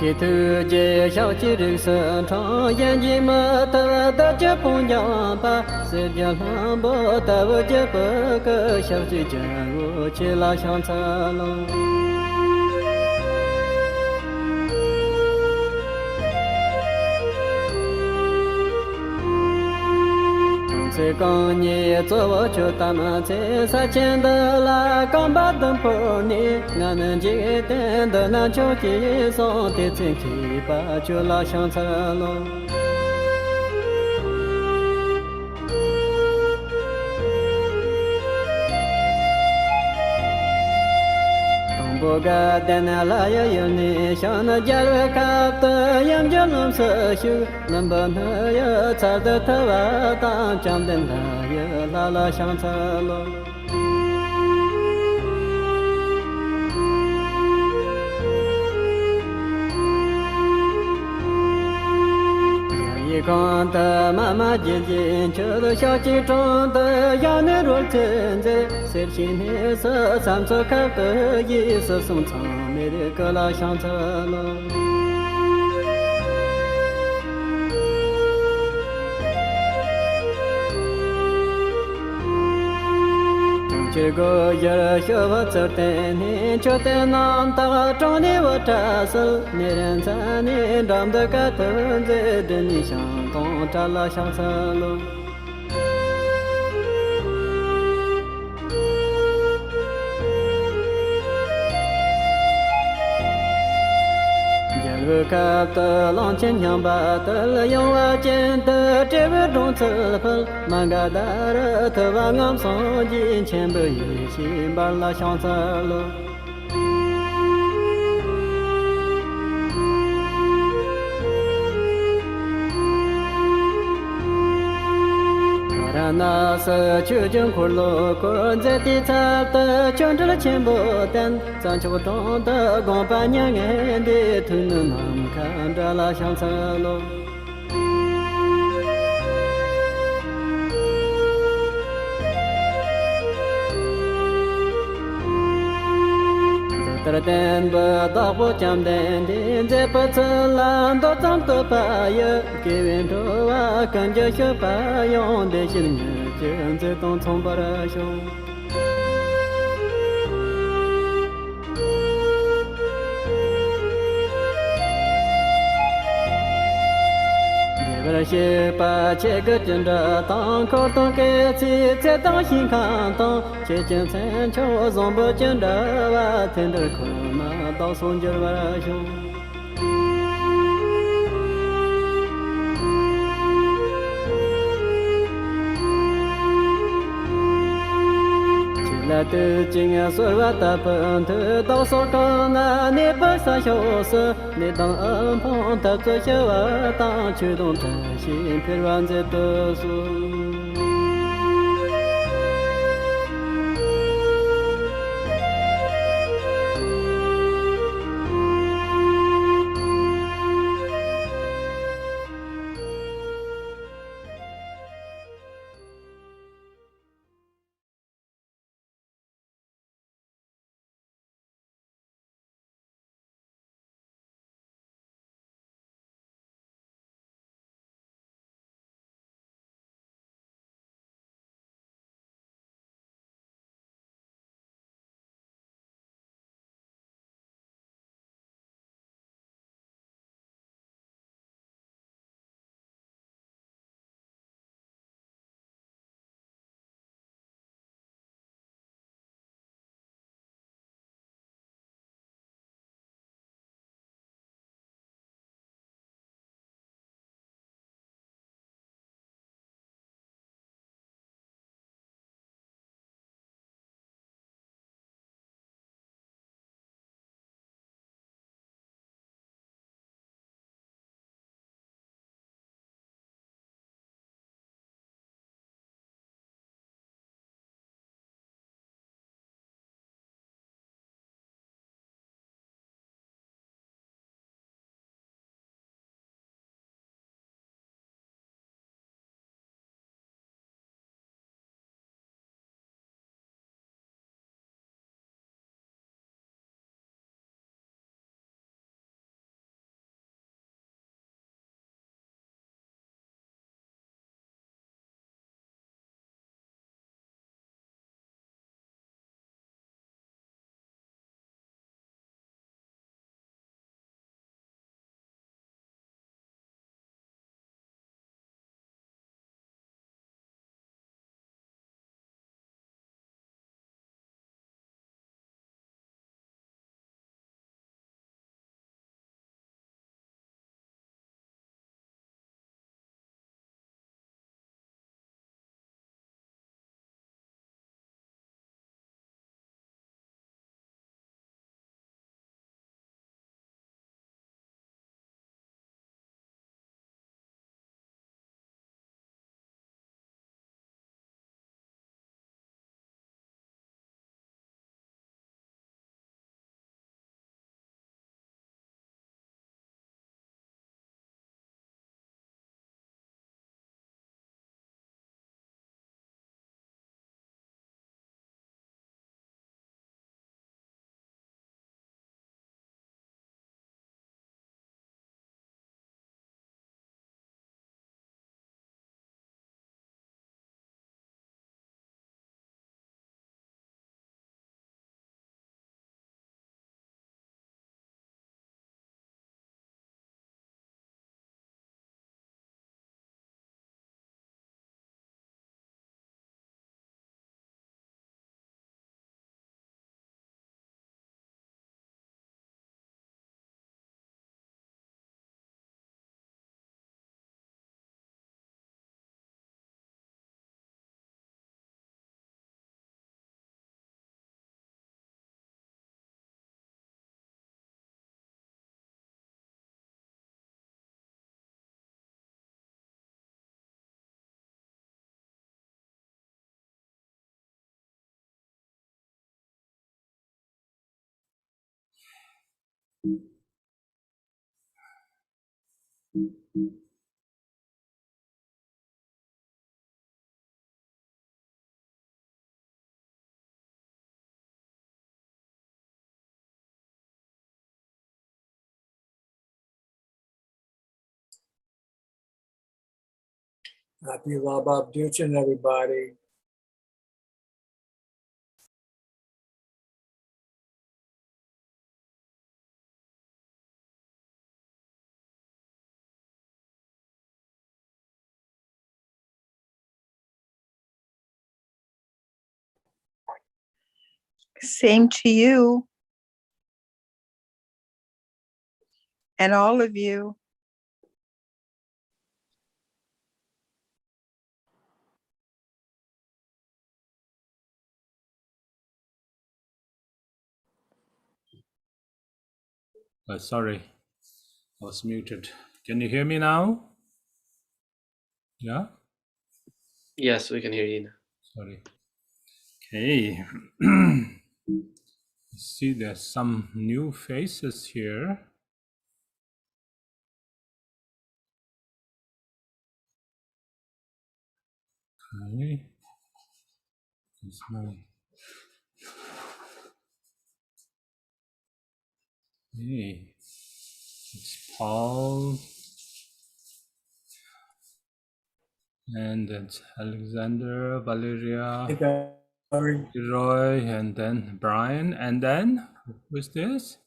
khi thư chế sao chỉ được sợ cho yên gì mà ta đã chấp phong nhau ba sẽ giờ làm bố ta vừa chấp cơ sao chỉ chờ chỉ là chọn xa lòng sẽ con nhẹ cho vợ cho ta mà sẽ sa chen đờ là con bắt đâm phổ nè ngàn chỉ tên đờ na cho chỉ so tiết trên khi ba cho là sang xa lo bố gà đen là yêu nè sang nó giờ cáp tơ yếm cho lắm sợ chú nằm bên hơi cha đỡ thở và ta chăm đen là sang xa lo con ta mama jin cho do xiao chi zhong de ya ne ru zhen zhe se xin he se san zhe ka de yi se song chang me de ge la xiang zhe lo chỉ có giờ hiểu vật chất nên cho tên nam ta trong đi vật chất sự nên ra nên làm được cái thân dễ đến đi sang công trả lại sang sơ luôn giờ các tờ lòng trên nhang ba tờ là yêu à trên tờ chế với trong thơ phật mà gà đã rỡ thơ và ngắm sóng nhìn trên bờ yên xin ban là sang sơ luôn na sơ chữ chân khổ lô con dễ tí cha tơ chân trở trên bộ tên sang chỗ trong tơ gom ba nhà nghe đi thu nữ nam khăn ra là sang sơ lô tơ tên bờ tóc bộ chăm đen đi dễ bớt sơ lan đó tâm tơ ba yêu kê bên đó và cần cho chớ ba yêu để xin nhớ chân dễ tông thông ba ra sông để sẽ ba chế cái chân ra tông khó tông cái gì chế tông xin khăn tông chế chân sen cho dòng bờ chân ra và thiên đời khổ mà tao xuống chơi ba ra sông là từ chính suy và tập thứ tao số con là nếp bớt sa châu sơ nếp tăng âm phong tập cho chơi và tăng chữ động trời xin phiền văn dễ tơ xuống Happy Lhabab Düchen, everybody. Same to you and all of you. Sorry, I was muted. Can you hear me now? Yeah? Yes, we can hear you now. Sorry. Okay. See, there's some new faces here. Okay. It's my... Hey, it's Paul. And it's Alexander, Valeria, Roy, and then Brian. And then, who's this?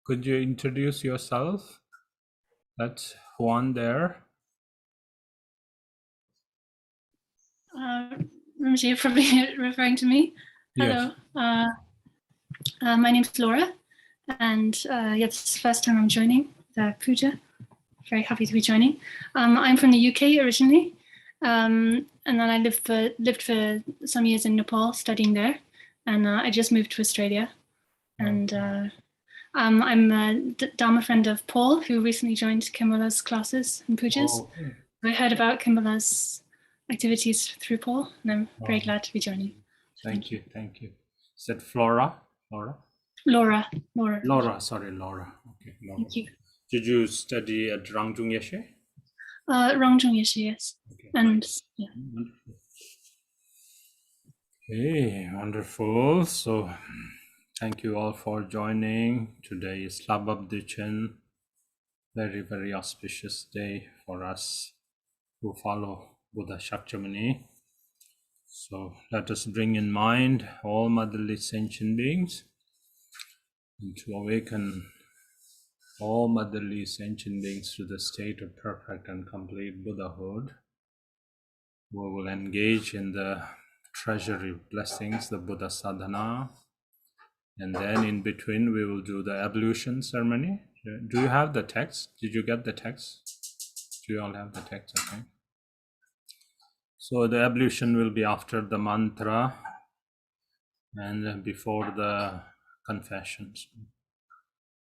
Could you introduce yourself? That's Juan there. You're probably referring to me. Hello. Yes. My name's Laura, and yeah, this is the first time I'm joining the Puja. Very happy to be joining. I'm from the UK originally, and then I lived for some years in Nepal studying there, and I just moved to Australia. And I'm a Dharma friend of Paul, who recently joined Kimbala's classes and pujas. Oh, okay. I heard about Kimbala's activities through Paul, and I'm very glad to be joining. Thank you. Is that Flora? Laura. Sorry, Laura. Okay, Laura. Thank you. Did you study at Rangjung Yeshe? Rangjung Yeshe, yes. Okay. And yeah. Wonderful. Okay, wonderful. So, thank you all for joining. Today is Lhabab Düchen. Very, very auspicious day for us who follow Buddha Shakyamuni. So let us bring in mind all motherly sentient beings and to awaken all motherly sentient beings to the state of perfect and complete Buddhahood. We will engage in the treasury of blessings, the Buddha sadhana, and then in between we will do the ablution ceremony. Do you have the text? Did you get the text? Do you all have the text? Okay. So the ablution will be after the mantra and before the confessions.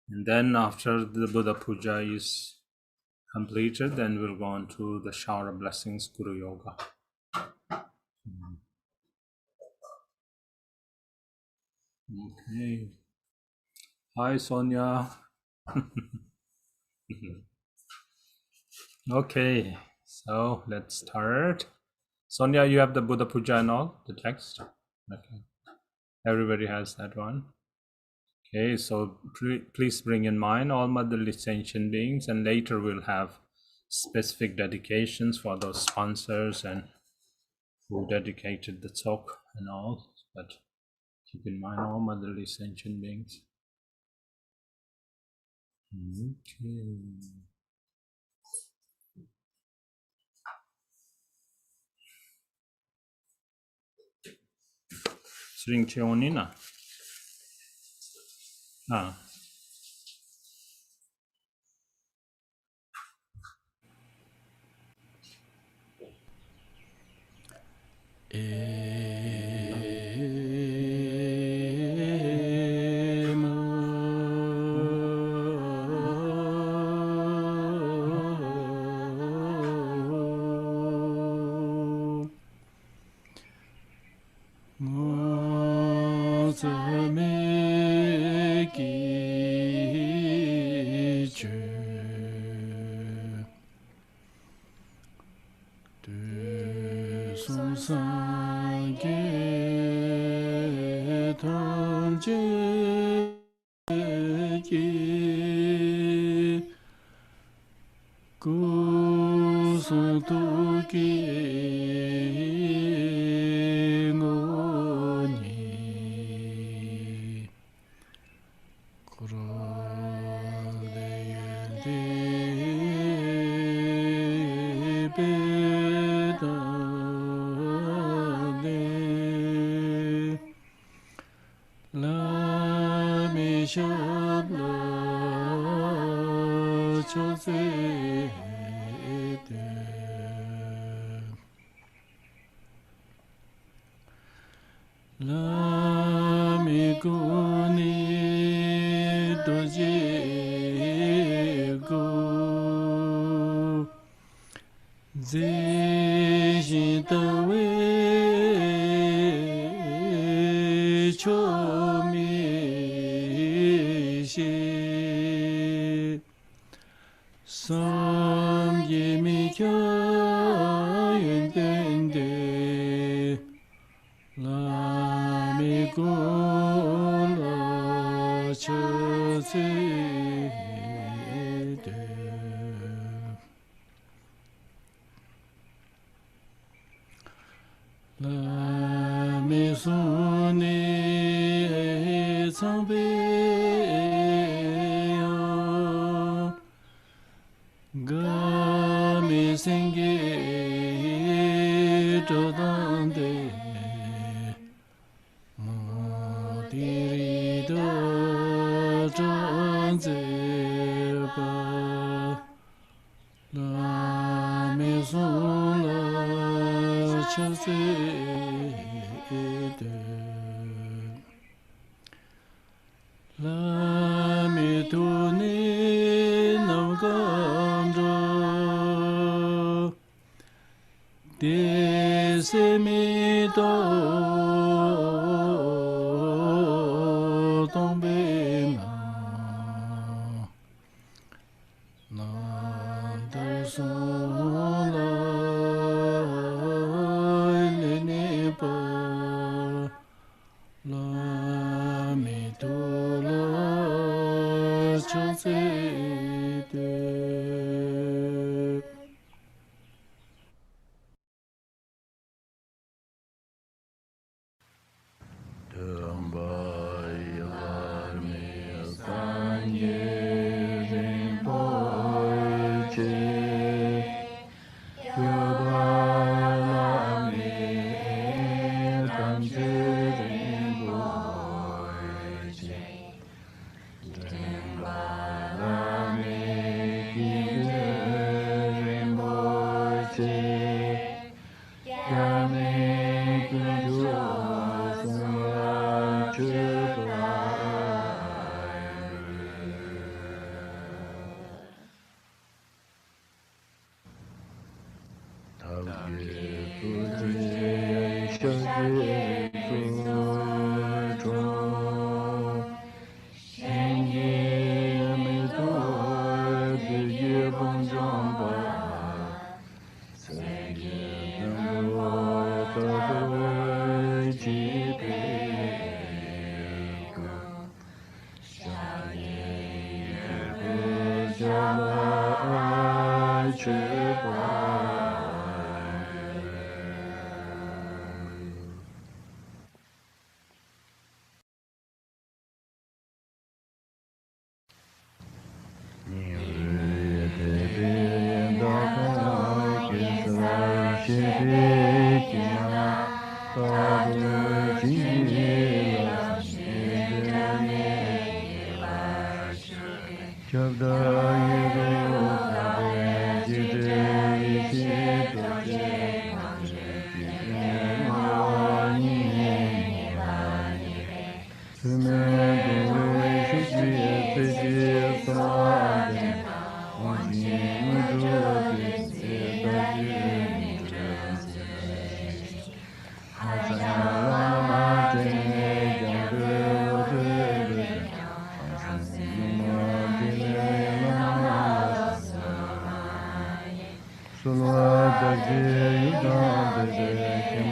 And then after the Buddha Puja is completed, then we'll go on to the shower of blessings, Guru Yoga. Okay. Hi, Sonia. Okay, so let's start. Sonia, you have the Buddha Puja and all, the text? Okay. Everybody has that one. Okay, so please bring in mind all motherly sentient beings, and later we'll have specific dedications for those sponsors and who dedicated the Tsok and all, but keep in mind all motherly sentient beings. Okay. Sring Cheonina. Ah. 상계 던지기 구수도기 모니 구로대연디 라미샵라 조세대 라미구니 도지구 제시다웨 초미시 삼기미켜윤된데 라미구라 처세대 라미순이 성배여 가미생기 도단데 모디리도 전제바 라미순라 처세대 라미도니 남감조 데세미도 동백나 남들솔라 일리니바 라미도라 처세대 Solo da je yudan de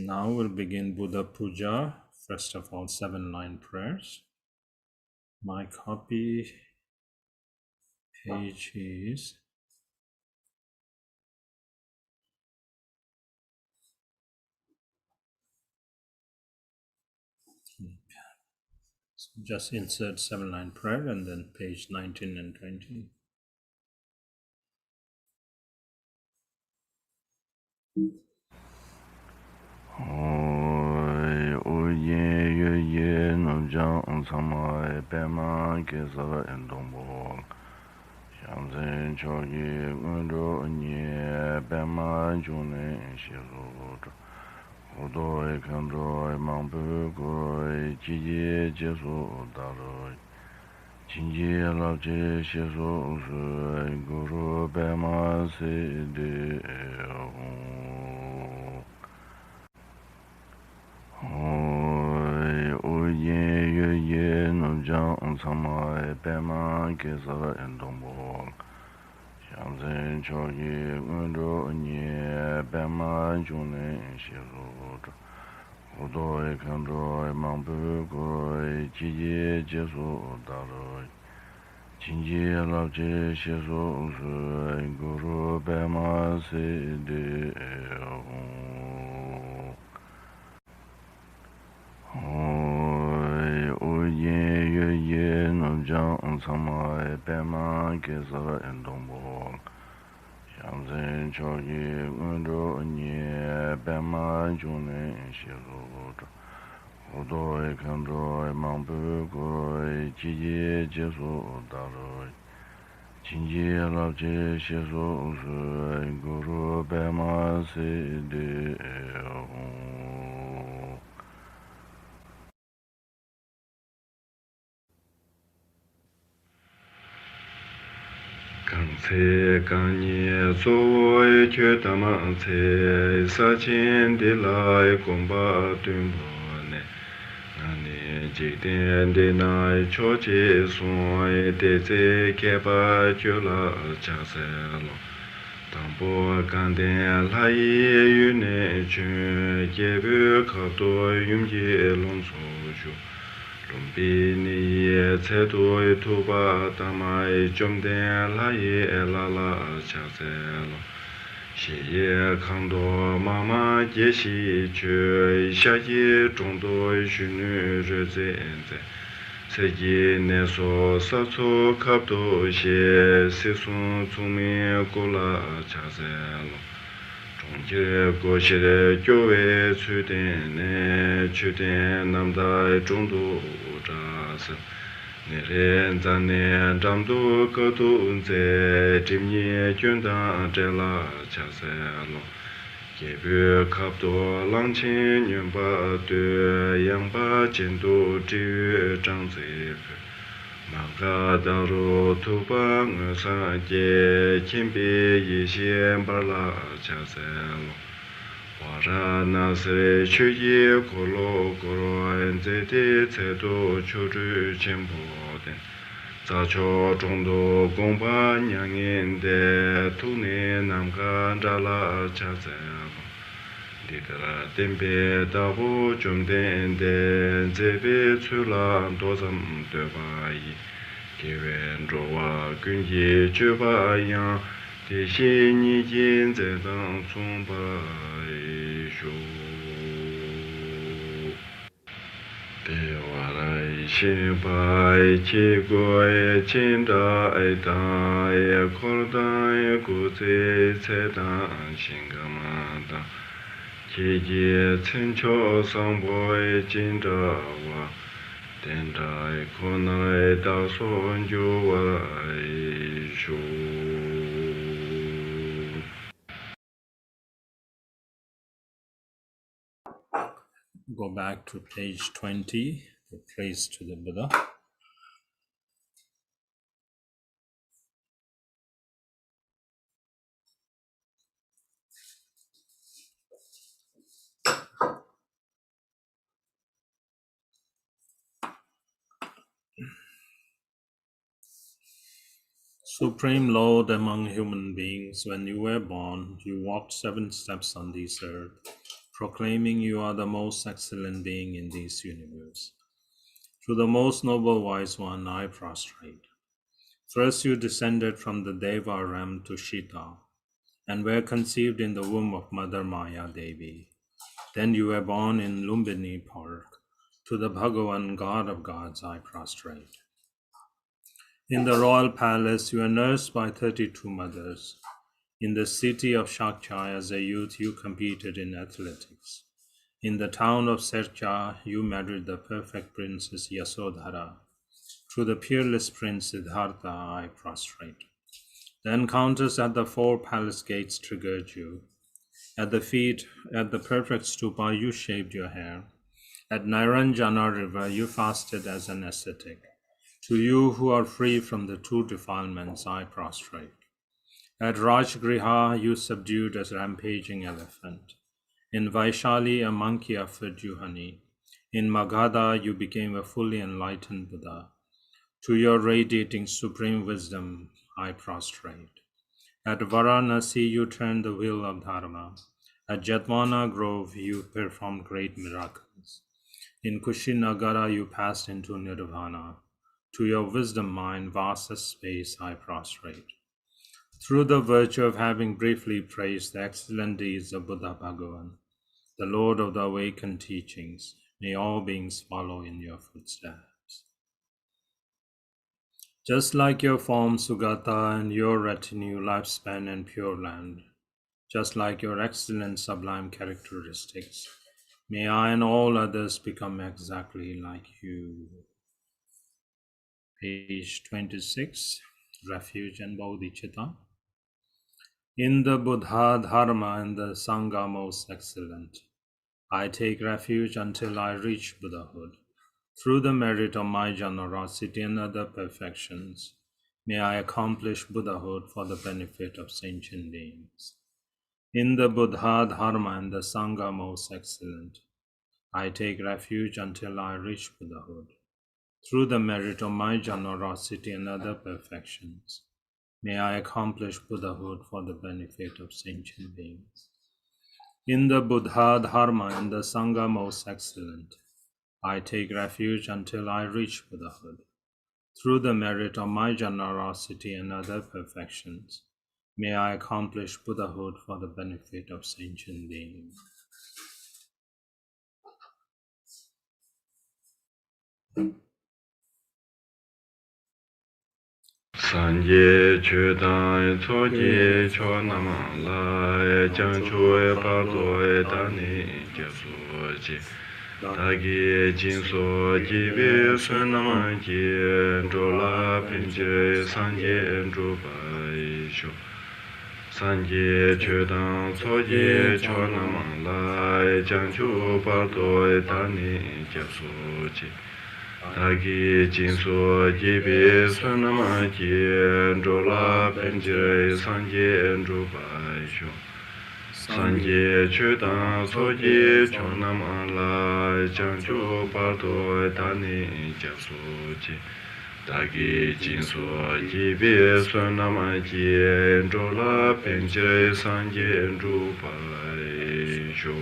Now we'll begin Buddha Puja. First of all, 7 line prayers. My copy page is just insert 7 line prayer and then page 19 and 20. Odoi kandroi mambu guroi jiji jesu daroi. Jinji labji shesu usui guru bema si di Hoi uye yu ye nubjang samai bema kesa endongbol. Shamsen choki ngundu nye bema june shiru. Odoi kandroi mambu guroi jiji jesu daroi. Jinji labji shesu usui guru bema si di Hoi uye yu ye nubjang samai bema kesa endongbol. Shamsen choki ngundu nye bema june shiru. Odoi kandroi mambu guroi jiji jesu daroi. Jinji labji shesu usui guru bema si di Kanse kanye soe kyo tama se sachin di lai gomba tumbo ne Nani jikden di nai chochi soe de se keba chula chase lo Tampo kanden lai yu ne chun jebu kapto yumji lon so shu Lumbi ni ce tu tu ba tamai jom den la ye la la cha se lo xie ye kang do ma ma jie xi ju xia ye zhong do xu nu zhe zhen zhe se ye ne so sa cu kap do xie si sun cu mi gu la cha se lo 中介过去的九位处定呢，处定南代中度扎生，年人咱年长度各度在，今年军当在拉加塞咯，也不卡多浪青年把对杨把进度至于长子。 Magadaru tupang sanje kimbi yishen barla chaselo. Varanasi chuyi kolo koro enzeti tseto chuchu chenpo den. Zacho chondo gongpa nyangin de tuni namka jala chaselo. Didara tempe tabu chumden de zebi tsula dozam debayi. Kiwen rowa kunji chuba yang de xi ni jin ze dang chung bai shu. De wa lai xi bai qi gui qin da ai da ye kor da ye gu zi ce dang xin ge ma da. 季节春秋上播金着我，等待可能到son就为数。Go back to page 20, the praise to the Buddha. Supreme Lord among human beings, when you were born, you walked 7 steps on this earth, proclaiming you are the most excellent being in this universe. To the most noble wise one, I prostrate. First you descended from the Deva realm to Shita, and were conceived in the womb of Mother Maya Devi. Then you were born in Lumbini Park. To the Bhagavan, God of gods, I prostrate. In the royal palace, you were nursed by 32 mothers. In the city of Shakcha, as a youth, you competed in athletics. In the town of Sercha, you married the perfect princess Yasodhara. To the peerless prince Siddhartha, I prostrate. The encounters at the 4 palace gates triggered you. At the feet, at the perfect stupa, you shaved your hair. At Niranjana river, you fasted as an ascetic. To you who are free from the two defilements, I prostrate. At Rajgriha, you subdued a rampaging elephant. In Vaishali, a monkey offered you honey. In Magadha, you became a fully enlightened Buddha. To your radiating supreme wisdom, I prostrate. At Varanasi, you turned the wheel of Dharma. At Jetwana Grove, you performed great miracles. In Kushinagara, you passed into Nirvana. To your wisdom mind, vastest space, I prostrate. Through the virtue of having briefly praised the excellent deeds of Buddha Bhagavan, the Lord of the awakened teachings, may all beings follow in your footsteps. Just like your form, Sugata, and your retinue, lifespan, and pure land, just like your excellent sublime characteristics, may I and all others become exactly like you. Page 26, Refuge and Bodhicitta. In the Buddha, Dharma, and the Sangha most excellent, I take refuge until I reach Buddhahood. Through the merit of my generosity and other perfections, may I accomplish Buddhahood for the benefit of sentient beings. In the Buddha, Dharma, and the Sangha most excellent, I take refuge until I reach Buddhahood. Through the merit of my generosity and other perfections, may I accomplish Buddhahood for the benefit of sentient beings. In the Buddha, Dharma, and the Sangha most excellent, I take refuge until I reach Buddhahood. Through the merit of my generosity and other perfections, may I accomplish Buddhahood for the benefit of sentient beings. Sanje Chudan Tsoji Chonama Lai Janchue Pazoe Dani Jesuji Dagi Jinso Jibi Sunama Ji Jola Pinje Sanje Drubai Sho Sanje Chudan Tsoji Chonama Lai Janchue Pazoe Dani Jesuji Dagi Jinso Jibi Sunama Ji Jola Pinje Sanje Drubai Sho Sanje Chudan Soji Chonama Lai Janchu Pardo Dani Jasuji Dagi Jinso Jibi Sunama Ji Jola Pinje Sanje Drubai Sho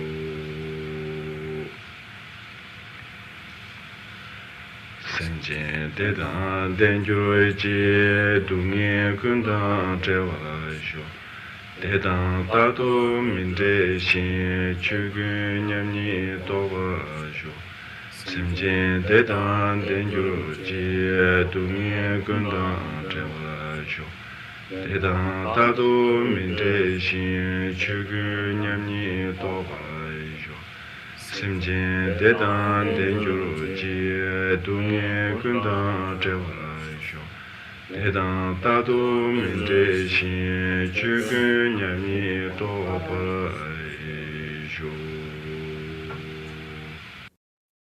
Senjen Dedan Denjoi Ji Dungi Kunda Trewa Sho Dedan Tatu Minde Shin Chugun Nyamni Towa Sho Senjen Dedan Denjoi Ji Dungi Kunda Trewa Sho Dedan Tatu Minde Shin Chugun Nyamni Towa Sho Simjen Dedan Denjoi Ji Dungi Kunda Trewa Sho Dedan Tatu Minde Shin Chugun Nyamni Toba Sho.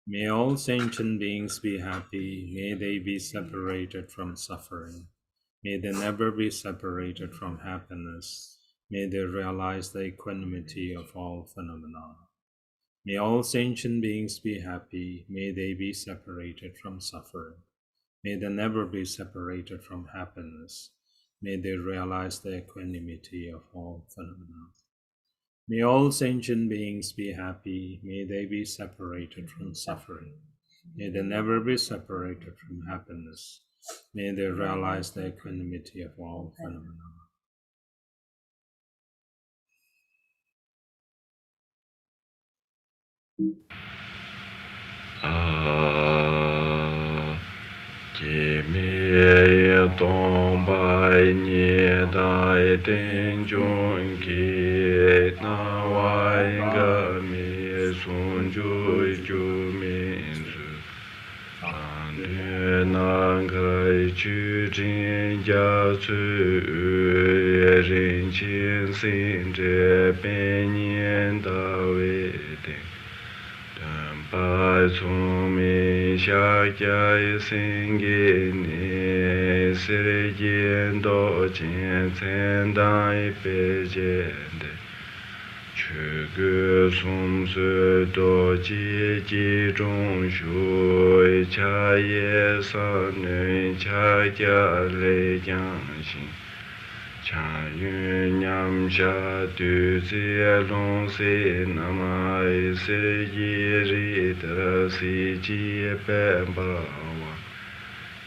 May all sentient beings be happy. May they be separated from suffering. May they never be separated from happiness. May they realize the equanimity of all phenomena. May all sentient beings be happy. May they be separated from suffering. May they never be separated from happiness. May they realize the equanimity of all phenomena. May all sentient beings be happy. May they be separated from suffering. May they never be separated from happiness. May they realize the equanimity of all phenomena. Kimi Tombai Ni Dai Ten Jun Ki Na Wai Ga Mi Sun Ju Ju Min Su San Du Na Gai Chu Jin Ja Su Rin Chin Sin Je Ben Ni Vede Dampai Sumi Shakyai Singini Sirigin Dochin Sendai Pejende Chugu Sumsu Doji Ji Zhong Shui Cha Ye San Nui Cha Jia Lei Jiang Xin Cha Yun Nyam Sha Du Zi Long Si Nama Si Yi Ri Da Si Ji Pen Ba Wa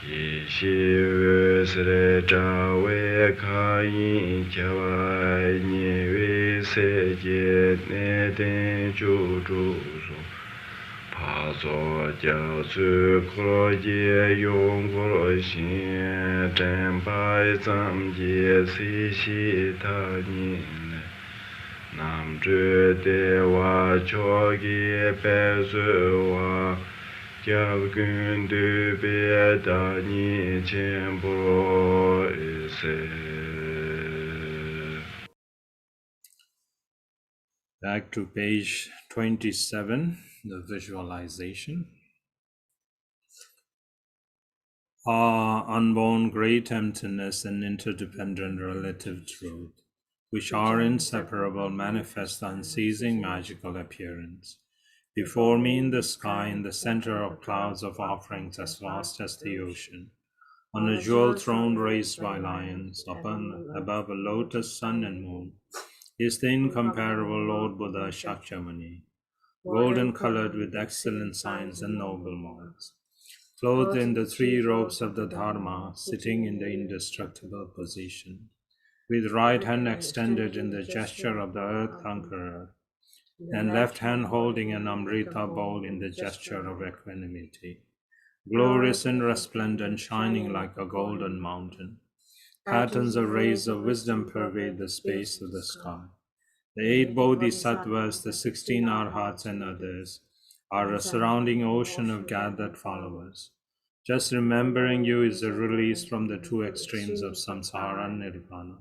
Yi Shi Wu Se Zha Wei Ka Yin Jia Wai Ni Wei Se Ji Ne Den Ju Zhu Su Pa So Jia Su Ko Ye Yong Ko Xin Zhen Bai Zam Ji Si Xi Ta Ni Le Nam Zhu De Wa Cho Gi Bai Zu Wa Jiao Gun Du Bie Da Ni Qian Bo Se. Back to page 27, the visualization. Unborn great emptiness and interdependent relative truth, which are inseparable, manifest unceasing magical appearance. Before me in the sky, in the center of clouds of offerings as vast as the ocean, on a jewel throne raised by lions, above a lotus sun and moon, is the incomparable Lord Buddha Shakyamuni, golden colored with excellent signs and noble modes, clothed in the three robes of the Dharma, sitting in the indestructible position, with right hand extended in the gesture of the earth conqueror, and left hand holding an Amrita bowl in the gesture of equanimity, glorious and resplendent, shining like a golden mountain. Patterns of rays of wisdom pervade the space of the sky. The 8 bodhisattvas, the 16 arhats, and others are a surrounding ocean of gathered followers. Just remembering you is a release from the two extremes of samsara and nirvana.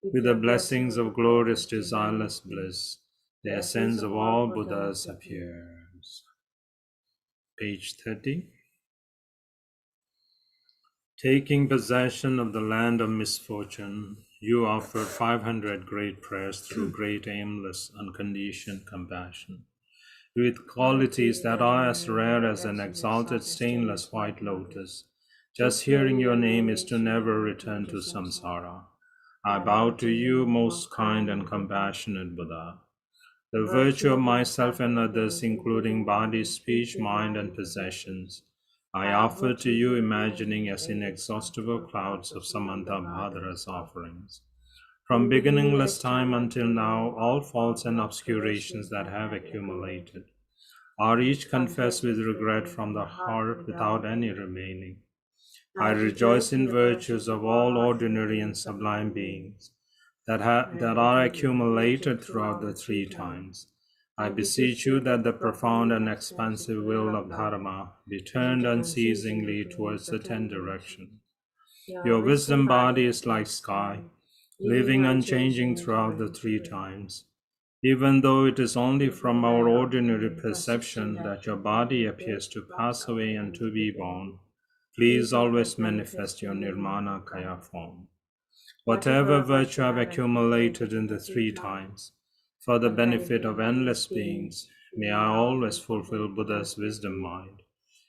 With the blessings of glorious desireless bliss, the essence of all Buddhas appears. Page 30. Taking possession of the land of misfortune, you offered 500 great prayers through great aimless, unconditioned compassion, with qualities that are as rare as an exalted stainless white lotus. Just hearing your name is to never return to samsara. I bow to you, most kind and compassionate Buddha. The virtue of myself and others, including body, speech, mind, and possessions, I offer to you, imagining as inexhaustible clouds of Samantabhadra's offerings. From beginningless time until now, all faults and obscurations that have accumulated are each confessed with regret from the heart without any remaining. I rejoice in virtues of all ordinary and sublime beings that are accumulated throughout the 3 times. I beseech you that the profound and expansive will of Dharma be turned unceasingly towards the 10 directions. Your wisdom body is like sky, living unchanging throughout the 3 times. Even though it is only from our ordinary perception that your body appears to pass away and to be born, please always manifest your Nirmana Kaya form. Whatever virtue I have accumulated in the 3 times, for the benefit of endless beings, may I always fulfill Buddha's wisdom mind,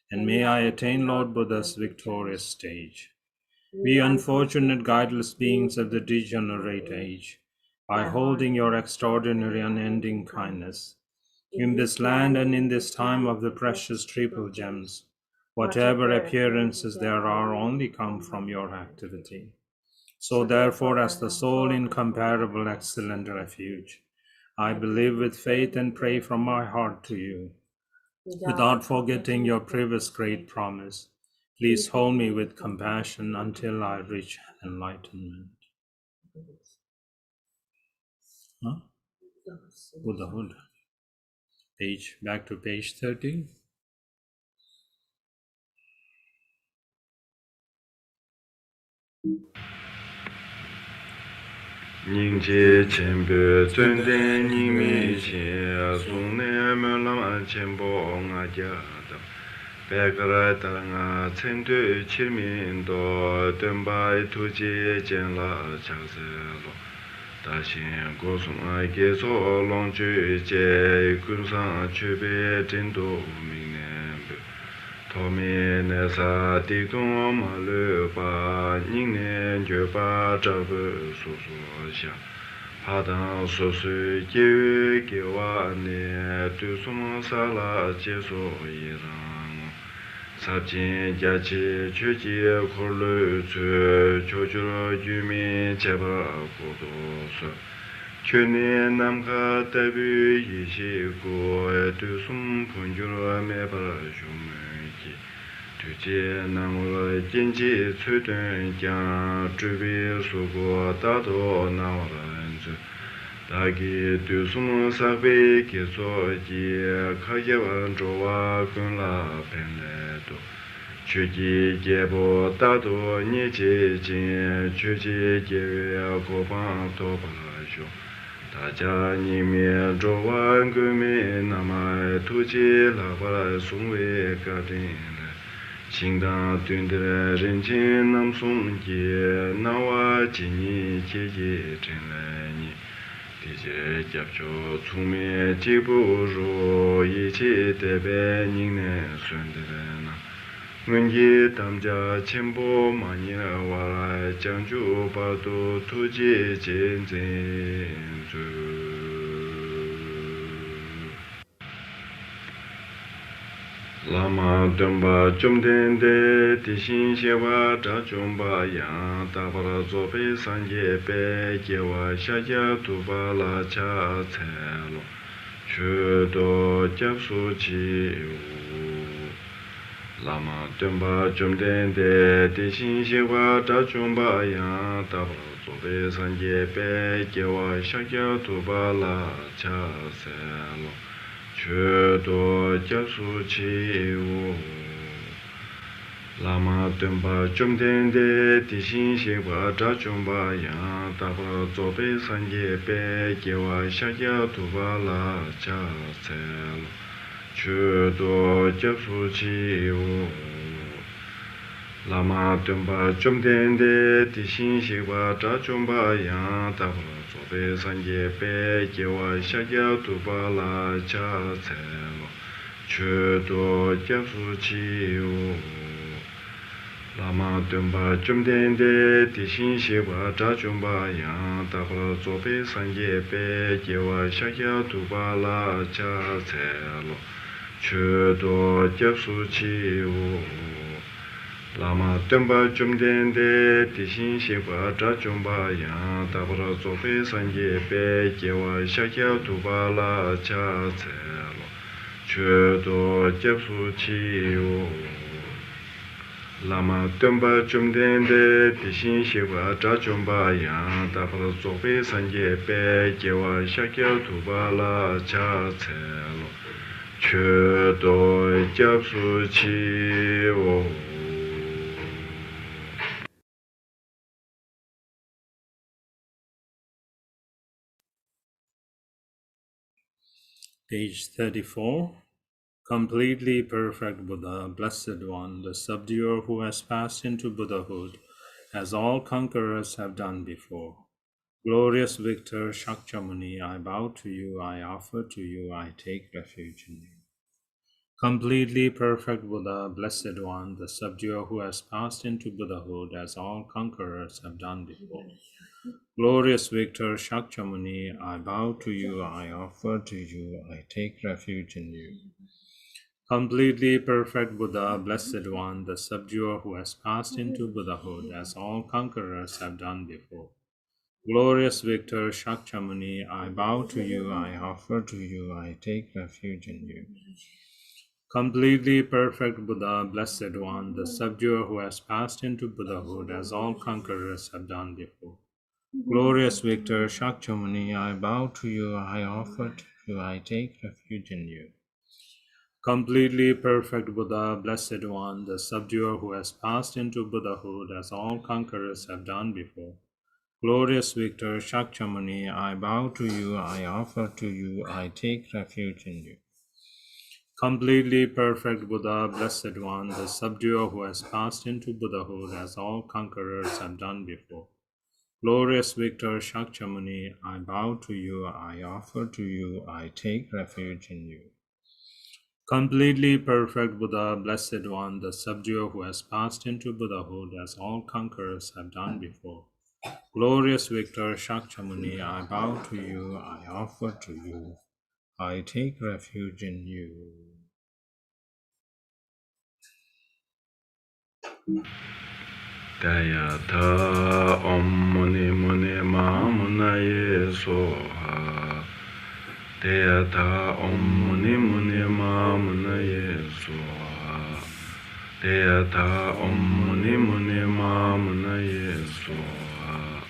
and may I attain Lord Buddha's victorious stage. We unfortunate guideless beings of the degenerate age, by holding your extraordinary unending kindness, in this land and in this time of the precious triple gems, whatever appearances there are only come from your activity. So therefore, as the sole incomparable excellent refuge, I believe with faith and pray from my heart to you. Without forgetting your previous great promise, please hold me with compassion until I reach enlightenment. Huh? Buddhahood. Back to page 30. Ningje chenpe tunden ningmi she sungne me lama chenpo nga jata. Pekara taranga chentu chirmin do tenpai tuji jenla chakse lo. Dashin gosung a geso long ju je kunsang chube jendo mingnembe. Tomi nesa dikdung ma lu pa nyingnen jo pa chabu su su xia. Padang su su gewe gewa ne du sum sa la je su yi rang. Sabjin jachi chuji kurlu chu chochuro yumi cheba kudu su. Chuni namka tabu yishi go du sum punjuro meba shumki. Tuji namula jinji tsudun jang chubi sugo dado nawaranzu. Dagi du sum sakbi kiso ji kajewan jowa kunla penledo. Chuji jebo dado nichi jin chuji jewe gopang topalasho. Daja nimi jowa gumi namai tuji labara sungwe gadin. Qingdang dundre rinjin namsung ye nawa jini jeje zhenlai. Dije gyabcho tsungme jibu ru yichi debe nyingne sundre na. Ngungi damja chenpo manye walai jangju badu tuji jen zen zu. Lama dumba jumden de dishin shewa cha jumba yang dabara zobe sanje be gewa shakya tuba la cha celo chu do japsu chi u. Lama dumba jumden de dishin shewa cha jumba yang dabara zobe sanje be gewa shakya tuba la cha celo Chudo japsu chi u. Lama dumba jumden de dishin shekwa cha chumba yang dabra zobe sanje be gewa shakya tuba la cha celo Chudo japsu chi u. Lama dumba jumden de dishin shekwa cha chumba yang dabra zobe sanje be gewa shakya tuba la cha celo Chudo japsu chi u. Lama dumba jumden de dishin shekwa cha chumba yang dabra zobe sanje be gewa shakya tuba la cha celo Chudo japsu chi u. Lama dumba jumden de dishin shekwa cha chumba yang dabra zobe sanje be gewa shakya tuba la cha celo Chudo japsu chi u. Lama dumba jumden de dishin shekwa cha chumba yang dabra zobe sanje be gewa shakya tuba la cha celo Chudo japsu chi u. Page 34. Completely perfect Buddha, blessed one, the subduer who has passed into Buddhahood, as all conquerors have done before. Glorious victor Shakyamuni, I bow to you, I offer to you, I take refuge in you. Completely perfect Buddha, blessed one, the subduer who has passed into Buddhahood, as all conquerors have done before. Glorious victor Shakyamuni, I bow to you, I offer to you, I take refuge in you. Completely perfect Buddha, blessed one, the subduer who has passed into Buddhahood, as all conquerors have done before. Glorious victor Shakyamuni, I bow to you, I offer to you, I take refuge in you. Completely perfect Buddha, blessed one, the subduer who has passed into Buddhahood, as all conquerors have done before. Glorious victor Shakyamuni, I bow to you, I offer to you, I take refuge in you. Completely perfect Buddha, blessed one, the subduer who has passed into Buddhahood, as all conquerors have done before. Glorious Victor Shakyamuni, I bow to you, I offer to you, I take refuge in you. Completely perfect Buddha, Blessed One, the subduer who has passed into Buddhahood as all conquerors have done before. Glorious Victor Shakyamuni, I bow to you, I offer to you, I take refuge in you. Completely perfect Buddha, Blessed One, the subduer who has passed into Buddhahood as all conquerors have done before. Glorious Victor Shakyamuni, I bow to you, I offer to you, I take refuge in you. Dayata Om Muni Muni Mamunaye Soha. Dayata Om Muni Muni Mamunaye Soha. Dayata Om Muni Muni Mamunaye Soha.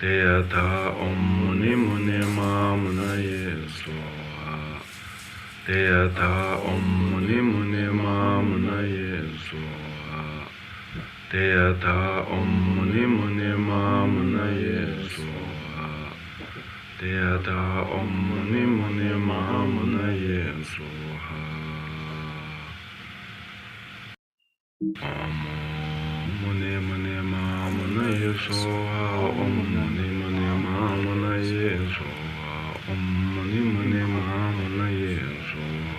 Dayata Om Muni Muni Mamunaye Soha. Dayata Om Muni Muni Mamunaye Soha. Dayata Om Muni Muni Mamunaye Soha. Dayata Om Muni Muni Mamunaye Soha. Om Muni Muni Mamunaye Soha. Om Muni Muni Mamunaye Soha. Om Muni Muni Mamunaye Soha.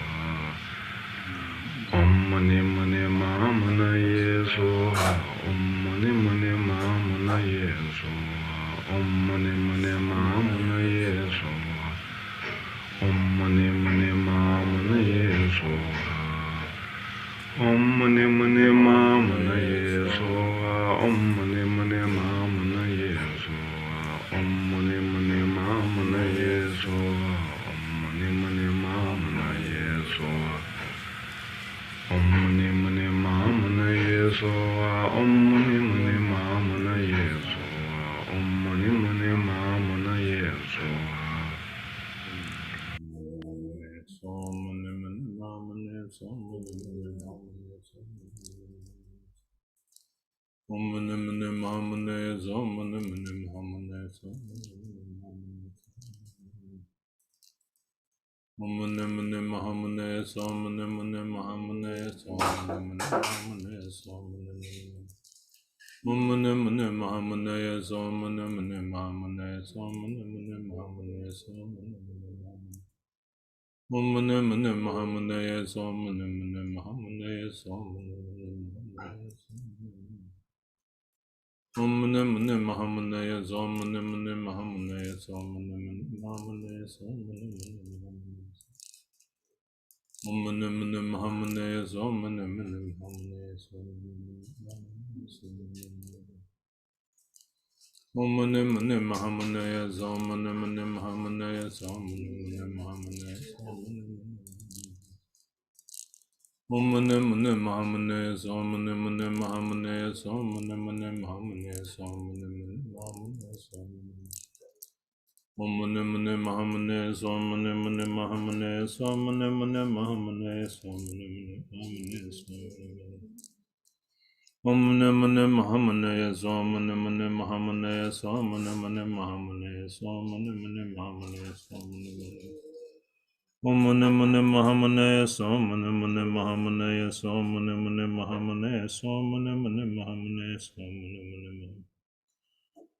Om Mani Mani Mamunaye Soha. Om Mani Mani Mamunaye Soha. Om Mani Mani Mamunaye Soha. Om Mani Mani Mamunaye Soha. Om Mani Mani Mamunaye Soha. Om Mani Mani Mamunaye Soha. Om Mani Mani Mamunaye Soha. Om Mani Mani Mamunaye Soha. Om Mani Mani Mamunaye Soha. Om Mani Mani Mamunaye Soha. Om Mani Mani Mamunaye Soha. Mune mune mahamune so mune mune mahamune so mune mune mahamune so mune mune mune mahamune so mune mune mahamune so mune mune mahamune so mune mune mahamune so mune mune mahamune so mune mune mahamune so mune mune mahamune so mune mune mahamune so mune Om mani mani mahamane so mani mani mahamane so Om mani mani mahamane so mani mani mahamane so mani mani mahamane so Om mani mani mahamane so mani mani mahamane so mani mani mahamane so mani mani mahamane so Om mani mani mahamane so mani mani mahamane so mani mani mahamane so mani mani mahamane so Om mani mani mahamane so mani mani mahamane so mani mani mahamane so mani mani mahamane so mani mani Om mani mani mahamane so mani mani mahamane so mani mani mahamane so mani mani mahamane so mani mani mahamane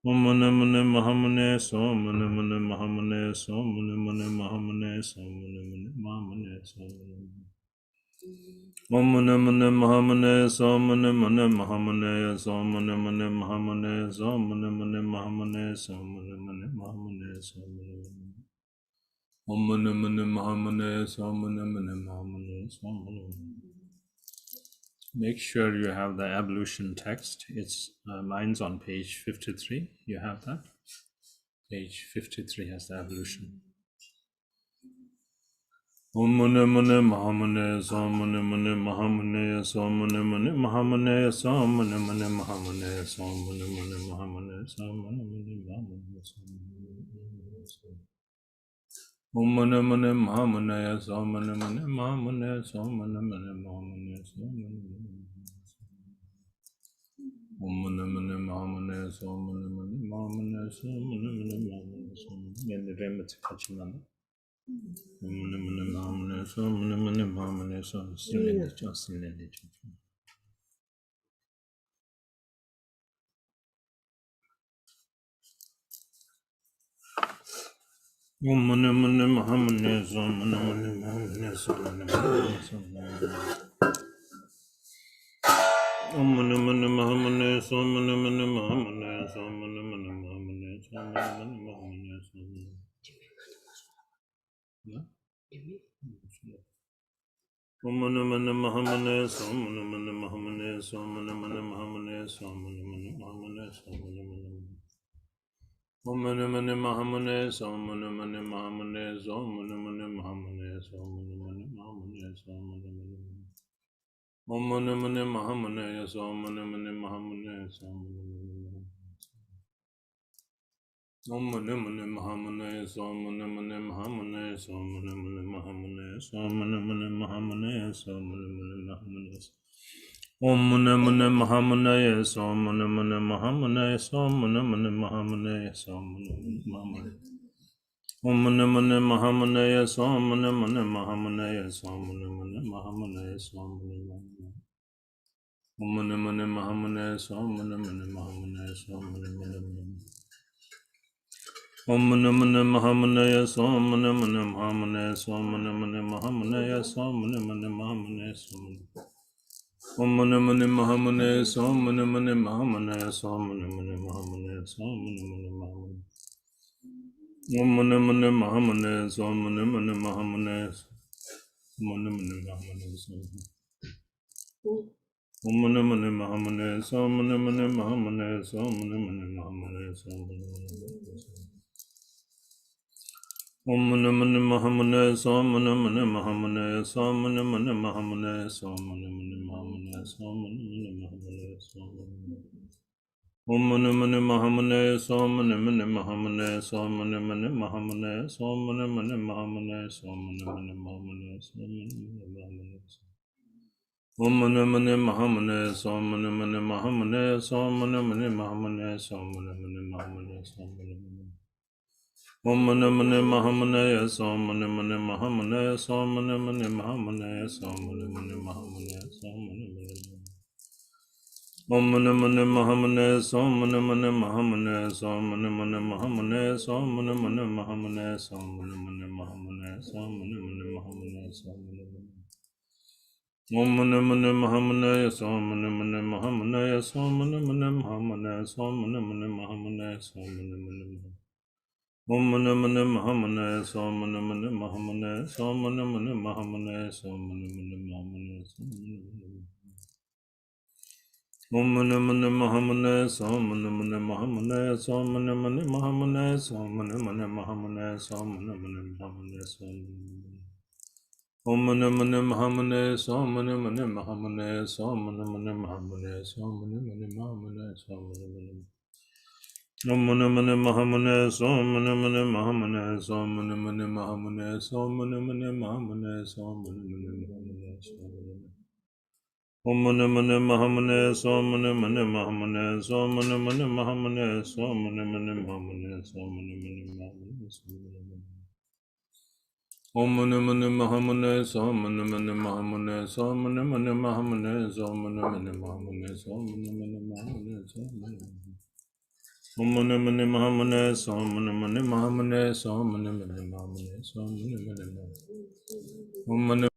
Om mani mani mahamane so mani mani mahamane so mani mani mahamane so mani mani mahamane so Om mani mani mahamane so mani mani mahamane so mani mani mahamane so mani mani mahamane so mani mani mahamane so mani mani Om mani mani mahamane so mani mani mahamane so mani mani Make sure you have the ablution text. It's mine's on page 53. You have that? Page 53 has the ablution. Om mani mani mahamane so mani mani mahamane so mani mani mahamane so mani mani mahamane so mani mani mahamane so mani mani mahamane so Om mani mani mahamane so mani mani mahamane so mani mani mahamane so mani mani Om Mani Mani Mahamane So Mani Mani Mahamane So Mani Mani Mahamane So Mani Remati Kachimana Om Mani Mani Mahamane So Mani Mani Mahamane So Sinende Om Mani Mani Mahamane So Mani Mani Mahamane So Mani Mani So Om Mani Mani Mahamane So Mani Mani Mahamane So Mani Mani Mahamane So Mani Mani Mahamane So Om Mani Mani Mahamane So Mani Mani Mahamane So Mani Mani Mahamane So Mani Mani Mahamane So Mani Mani Om Mani Mani Mahamane So Mani Mani Mahamane So Mani Mani Mahamane So Mani Mani Mahamane So Mani Mani Om Mani Mani Mahamane So Mani Mani Mahamane So Mani Mani Om Mani Mani Mahamane So Mani Mani Mahamane So Mani Mani Mahamane So Mani Mani Mahamane So Mani Mani Mahamane Om Mani Mani Mahamane So Mani Mani Mahamane So Mani Mani Mahamane So Mani Mani Mahamane Om Mani Mani Mahamane So Mani Mani Mahamane So Mani Mani Mahamane So Mani Mani Om Mani Mani Mahamane So Mani Mani Mahamane So Mani Mani Om Mani Mani Mahamane So Mani Mani Mahamane So Mani Mani Mahamane So Mani Mani Mahamane So Om Mani Mani Mahamane So Mani Mani Mahamane So Mani Mani Mahamane So Mani Mani Mahamane Om Mani Mani Mahamane So Mani Mani Mahamane Mani Mani Mahamane So Om Mani Mani Mahamane So Mani Mani Mahamane So Mani Mani Mahamane So Mani Mani Om Mani Mani Mahamane So Mani Mani Mahamane So Mani Mani Mahamane So Mani Mani Mahamane So Mani Mani Mahamane So Om Mani Mani Mahamane So Mani Mani Mahamane So Mani Mani Mahamane So Mani Mani Mahamane So Mani Mani Mahamane So Mani Mani Mahamane Om Mani Mani Mahamane So Mani Mani Mahamane So Mani Mani Mahamane So Mani Mani Mahamane So Mani Mani Om Mani Mani Mahamane So Mani Mani Mahamane So Mani Mani Mahamane So Mani Mani Mahamane So Mani Mani Om Mani Mani Mahamane So Mani Mani Mahamane So Mani Mani Mahamane So Mani Mani Mahamane So Mani Mani Mahamane So Mani Mani Mahamane So Mani Mani Om Mani Mani Mahamane So Mani Mani Mahamane So Mani Mani Mahamane So Mani Mani Mahamane So Mani Mani Om Mani Mani Mahamane So Mani Mani Mahamane So Mani Mani Mahamane So Mani Mani Mahamane So Mani Mani Om Mani Mani Mahamane So Mani Mani Mahamane So Mani Mani Mahamane So Mani Mani Mahamane So Mani Mani Mahamane So Om Mani Mani Mahamane So Mani Mani Mahamane So Mani Mani Mahamane So Mani Mani Mahamane So Mani Mani Om Mani Mani Mahamane So Mani Mani Mahamane So Mani Mani Mahamane So Mani Mani Mahamane So Mani Mani Mahamane So Om Mani Mani Mahamane So Mani Mani Mahamane So Mani Mani Mahamane So Mani Mani Mahamane So Mani Mani Mahamane So Mani Mani Om Mani Mani Mahamane So Mani Mani Mahamane So Mani Mani Mahamane So Mani Mani Mahamane So Mani Mani Mahamane So Mani Mani Om Mani Mani Mahamane So Mani Mani Mahamane So Mani Mani Mahamane So Mani Mani Mahamane Om Mani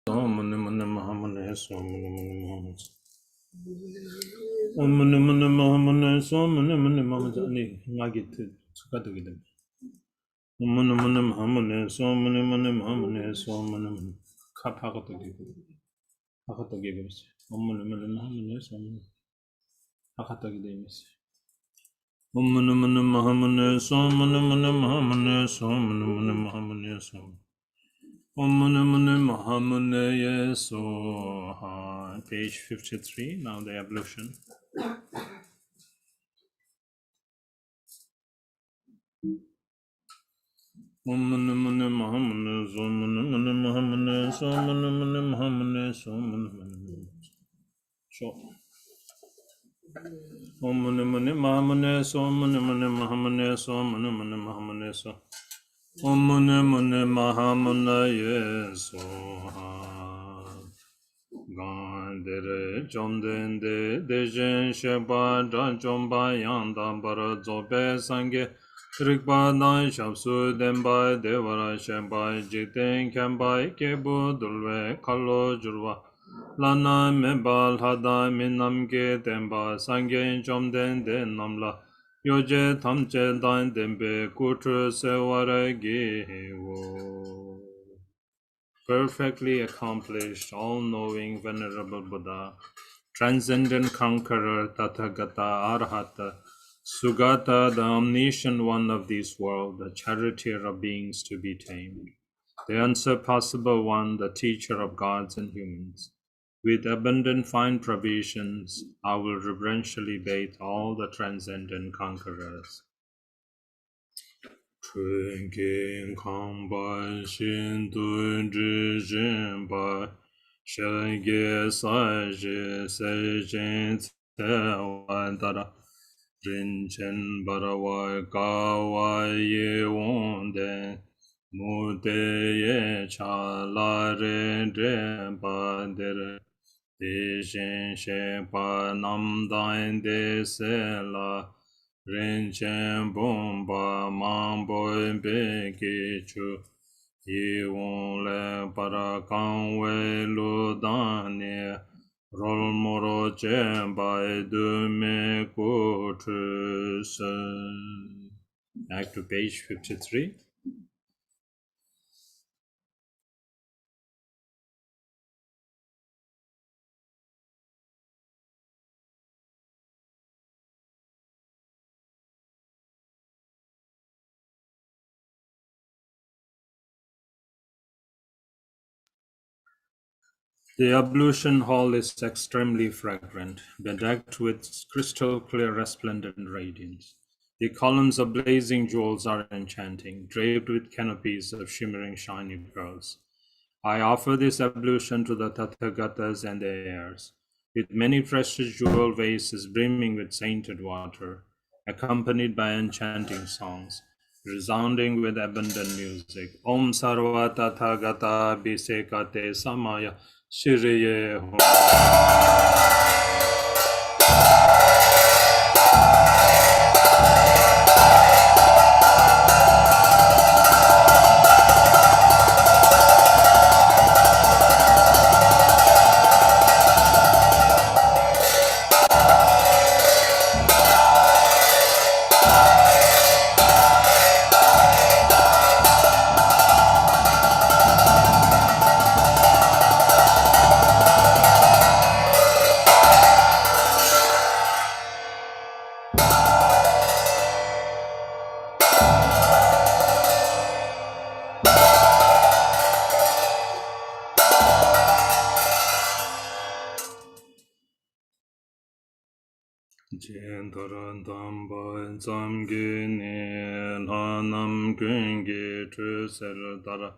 So Mani Mani Mahamane So Mani Mani Mahamane Om Mani Mani Mahamane So Mani Mani Mahamane Ani ngagi tu suka tu kita Om Mani Mani Mahamane So Mani Mani Mahamane So Mani Mani kapa kata kita kata kita mesti Om Mani Mani Mahamane So Mani kata kita mesti Om Mani Mani Mahamane So Mani Mani Mahamane So Mani Mani Mahamane So Om Mani Mani Mahamane So page 53 now the ablution Om Mani Mani Mahamani Som Mani Mani Mahamani Som Mani Mani Mahamani Som Mani Mani Som Om Mani Mani Mahamani Som Mani Mani Mahamani Som Mani Mani Mahamani Som Om Mani Mani Mahamani Som Gandere Jomdende Dejen Sheba Dan Jomba Yanda Bara Zobe Sange Rikpa Dan Shabsu Demba Devara Sheba Jiten Kemba Kebu Dulwe Kalo Jurwa Lana Mebal Hada Minamge Demba Sange Jomdende Namla Yoje Tamche Dan Dembe Kutru Sewara Gewo Perfectly accomplished, all-knowing, venerable Buddha, transcendent conqueror, Tathagata, Arhata, Sugata, the omniscient one of this world, the charioteer of beings to be tamed, the unsurpassable one, the teacher of gods and humans. With abundant fine provisions, I will reverentially bathe all the transcendent conquerors. Chun King Kang Bai Xin Dun Zhi Zhen Bai Shen Ge Sai Zhi Se Zhen Ce Wan Dara Rin Chen Bara Wai Ga Wai Ye Wong Den Mu De Ye Cha La Ren Zhen Ba De Re De Shen She Pa Nam Dan De Se La Ren Chen Bom Ba Man Bo Be Ge Chu Yi Wong Le Para Kang Wei Lu Dan Ne Rol Moro Chen Ba Du Me Ku Tu Sen. Back to page 53. The ablution hall is extremely fragrant, bedecked with crystal clear resplendent radiance. The columns of blazing jewels are enchanting, draped with canopies of shimmering shiny pearls. I offer this ablution to the Tathagatas and their heirs, with many precious jewel vases brimming with sainted water, accompanied by enchanting songs, resounding with abundant music. Om Sarva Tathagata Bisekate Samaya Shiriye Hum. Jendaran Damba Zamgini Lanam Gungi Trusel Dara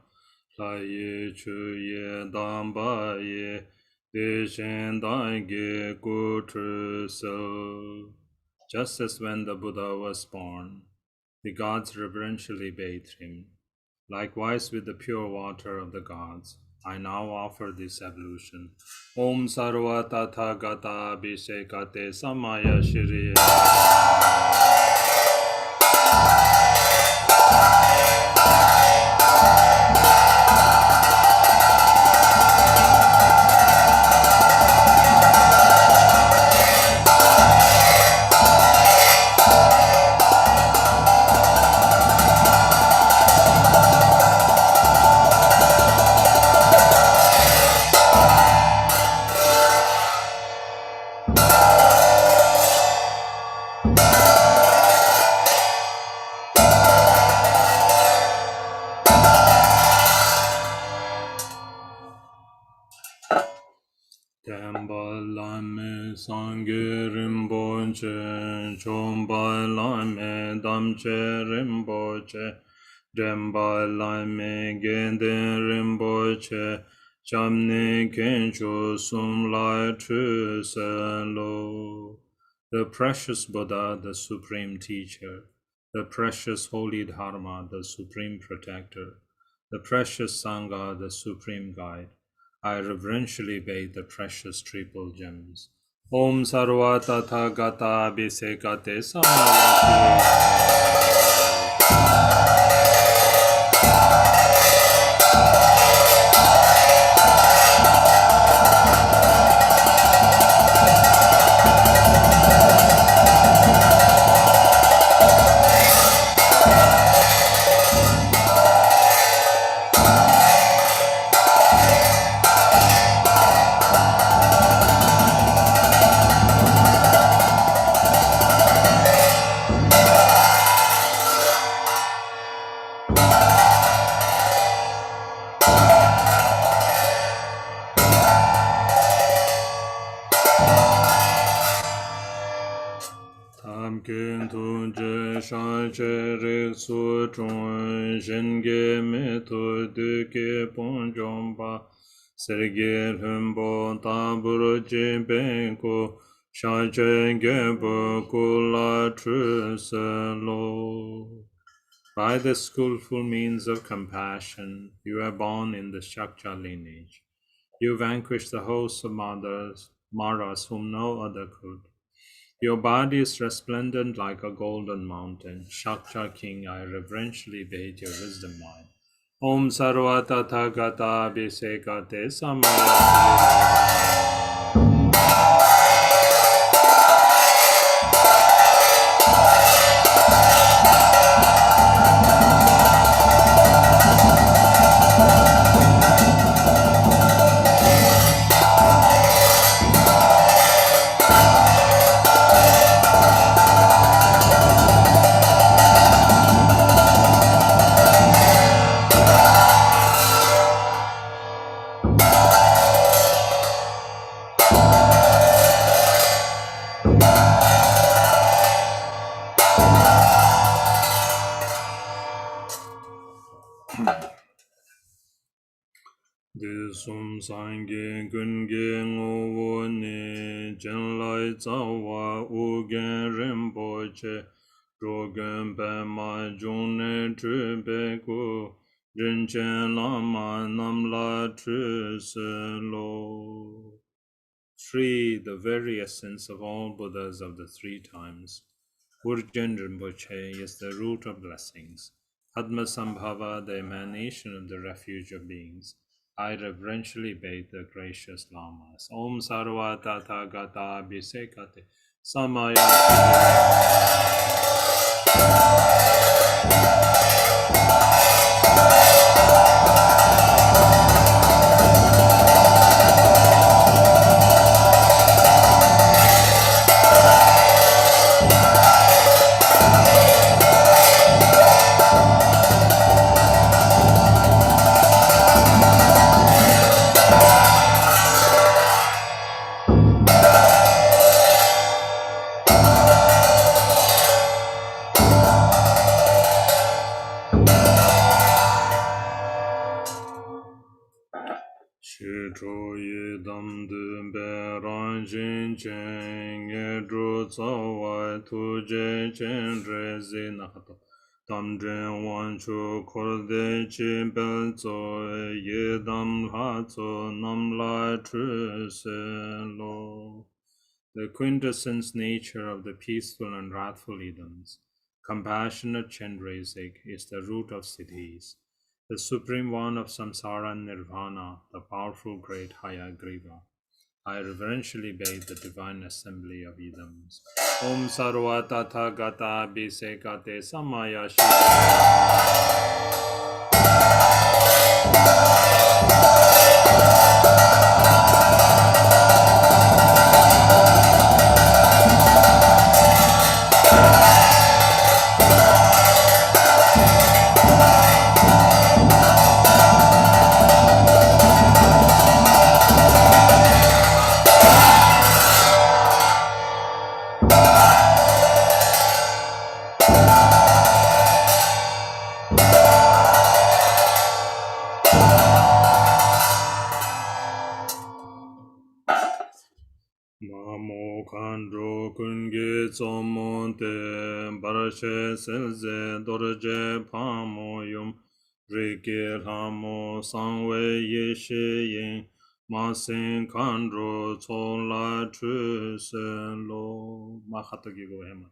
Laye Chuye Damba Ye Deshen Dangi Kutrusel. Just as when the Buddha was born, the gods reverentially bathed him. Likewise with the pure water of the gods, I now offer this ablution. Om Sarva Tathagata Abhishekate Samaya Shiriya. Lame Sangye Rinpoche, Chompa Lame Damche Rinpoche, Demba Lame Genden Rinpoche, Chamne Kencho Sum Lai Tru Sen Lo. The precious Buddha, the supreme teacher, the precious holy Dharma, the supreme protector, the precious Sangha, the supreme guide. I reverentially bathe the precious triple gems. Om Sarva Tathagata Abhisekate Samayati. Tam Ken Tu Je Shan Che Rik Su Chung Shen Ge Me Tu Du Ke Pon Jom Ba Ser Ge Lhum Bo Ta Buru Ji Ben Ko Shan Che Ge Bo Ku La Tru Se Lo. By the skillful means of compassion, you are born in the Shakya lineage. You vanquish the hosts of Maras whom no other could. Your body is resplendent like a golden mountain. Shakya King, I reverentially bathe your wisdom mind. Om Sarva Tathagata Abhisekate Samayati. Sum Sange Gunge Ngo Ne Jen Lai Zawa Ugen Rinpoche Drogen Pema June Trube Ku Rinchen Lama Namla Lo. Three, the very essence of all Buddhas of the three times. Urgen Rinpoche is the root of blessings. Padma Sambhava, the emanation of the refuge of beings. I reverentially bathe the gracious lamas. Om Sarva Tathagata Abhisekate Shitro Yedam Dumbe Ranjin Chen Yedro Zawai Tuje Chen Rezi Nahato Tam Dren Wancho Korde Chi Belzo Yedam Hatso Nam Lai Tru Se Lo. The quintessence nature of the peaceful and wrathful Edams, compassionate Chendrazik, is the root of siddhis. The supreme one of samsara and nirvana, the powerful great Hayagriva. I reverentially bathe the divine assembly of Edams. Om Sarva Tathagata Abhisekate Samaya Shri zomonte barashe selze dorje pamoyum rike hamo sangwe yeshe yin masen kandro tola trusen lo mahatagigo hema.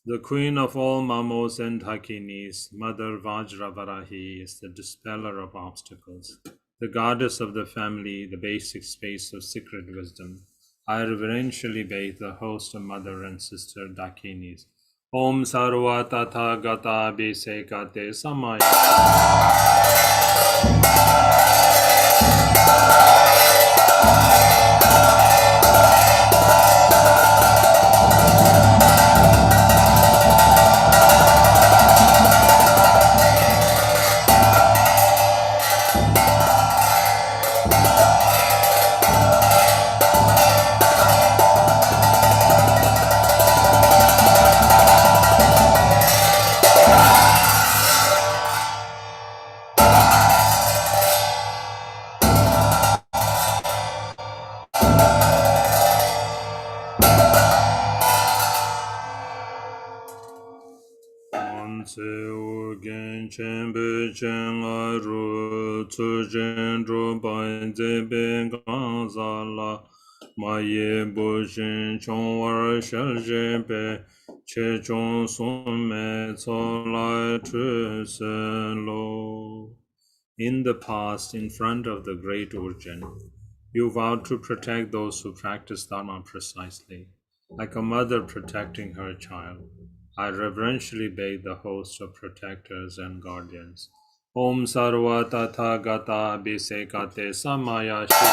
The queen of all Mamos and Hakinis, Mother Vajravarahi, is the dispeller of obstacles, the goddess of the family, the basic space of secret wisdom. I reverentially bathe the host of mother and sister Dakinis. Om Sarva Tatha Gata Bisekate Samaya. Chenbe chen aru tsu chen dro bai ze ben gang za la ma ye bo shin chong war shel je be che chong sun me co lai tru sen lo. In the past, in front of the great Düchen, you vowed to protect those who practice Dharma precisely, like a mother protecting her child. I reverentially beg the host of protectors and guardians. Om Sarva Tatha Gata Bisekate Samaya Shri.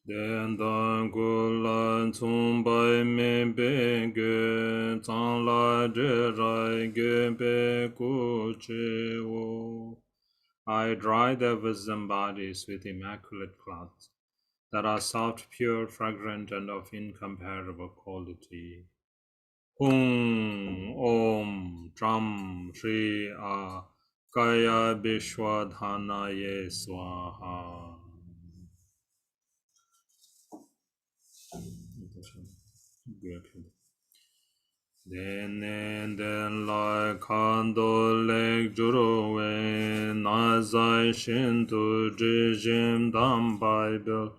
Den dan gulan tsum bai me be ge zang la de rai ge be gu che wo. I dry their wisdom bodies with immaculate cloths that are soft, pure, fragrant, and of incomparable quality. Om Tram Shri A Kaya Vishwadhanaye Swaha. Den lai kando lek jurowe nazai shintu jijim dam Bible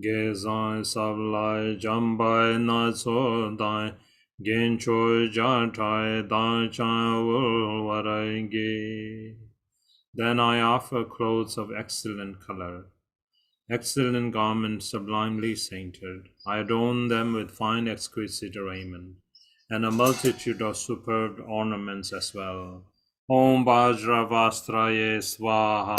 gezai sablai jambai natso dai genchoi jartai dai chan wul warai. Then I offer clothes of excellent color, excellent garments sublimely sainted. I adorn them with fine exquisite raiment, and a multitude of superb ornaments as well. Om Vajravastraye Swaha.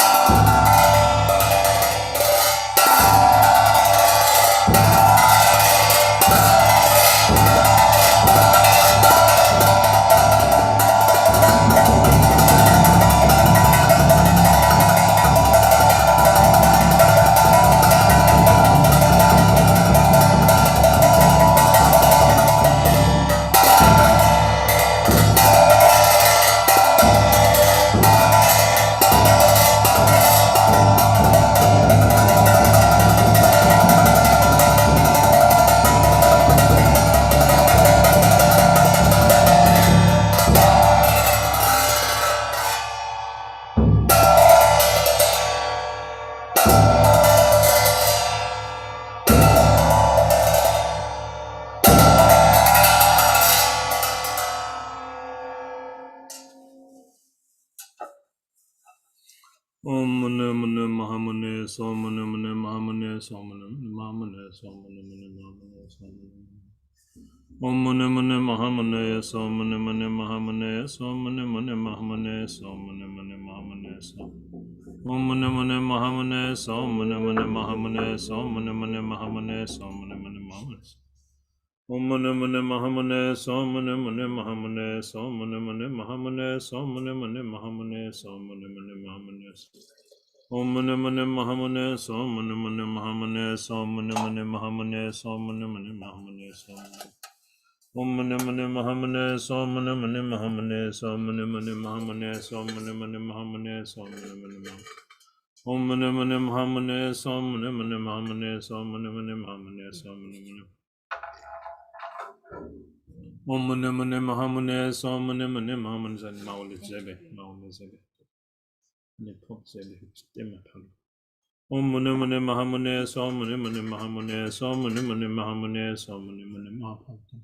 Om Mune Mune Mahamune Somune Mune Mahamune Somune Mune Mahamune Somune Mune Mahamune Somune Om Mune Mune Mahamune Somune Mune Mahamune Somune Mune Mahamune Somune Mune Mahamune Somune Om Mune Mune Mahamune Somune Mune Mahamune Somune Mune Mahamune Somune Mune Mahamune Om Mune Mune Mahamune Somune Mune Mahamune Somune Mune Mahamune Somune Mune Mahamune Somune Mune Mahamune Om Mune Mune Mahamune Somune Mune Mahamune Somune Mune Mahamune Somune Mune Mahamune Somune Om Mune Mune Mahamune Somune Mune Mahamune Somune Mune Mahamune Somune Mune Mahamune Somune Mune Mahamune Om Mune Mune Mahamune Somune Mune Mahamune Somune Mune Mahamune Somune Mune Om Mune Mune Mahamune Somune Mune Mahamune Zan Maule Zebe Maule Zebe Nipo Zebe Dema Palu Om Mune Mune Mahamune Somune Mune Mahamune Somune Mune Mahamune Somune Mune Mahamune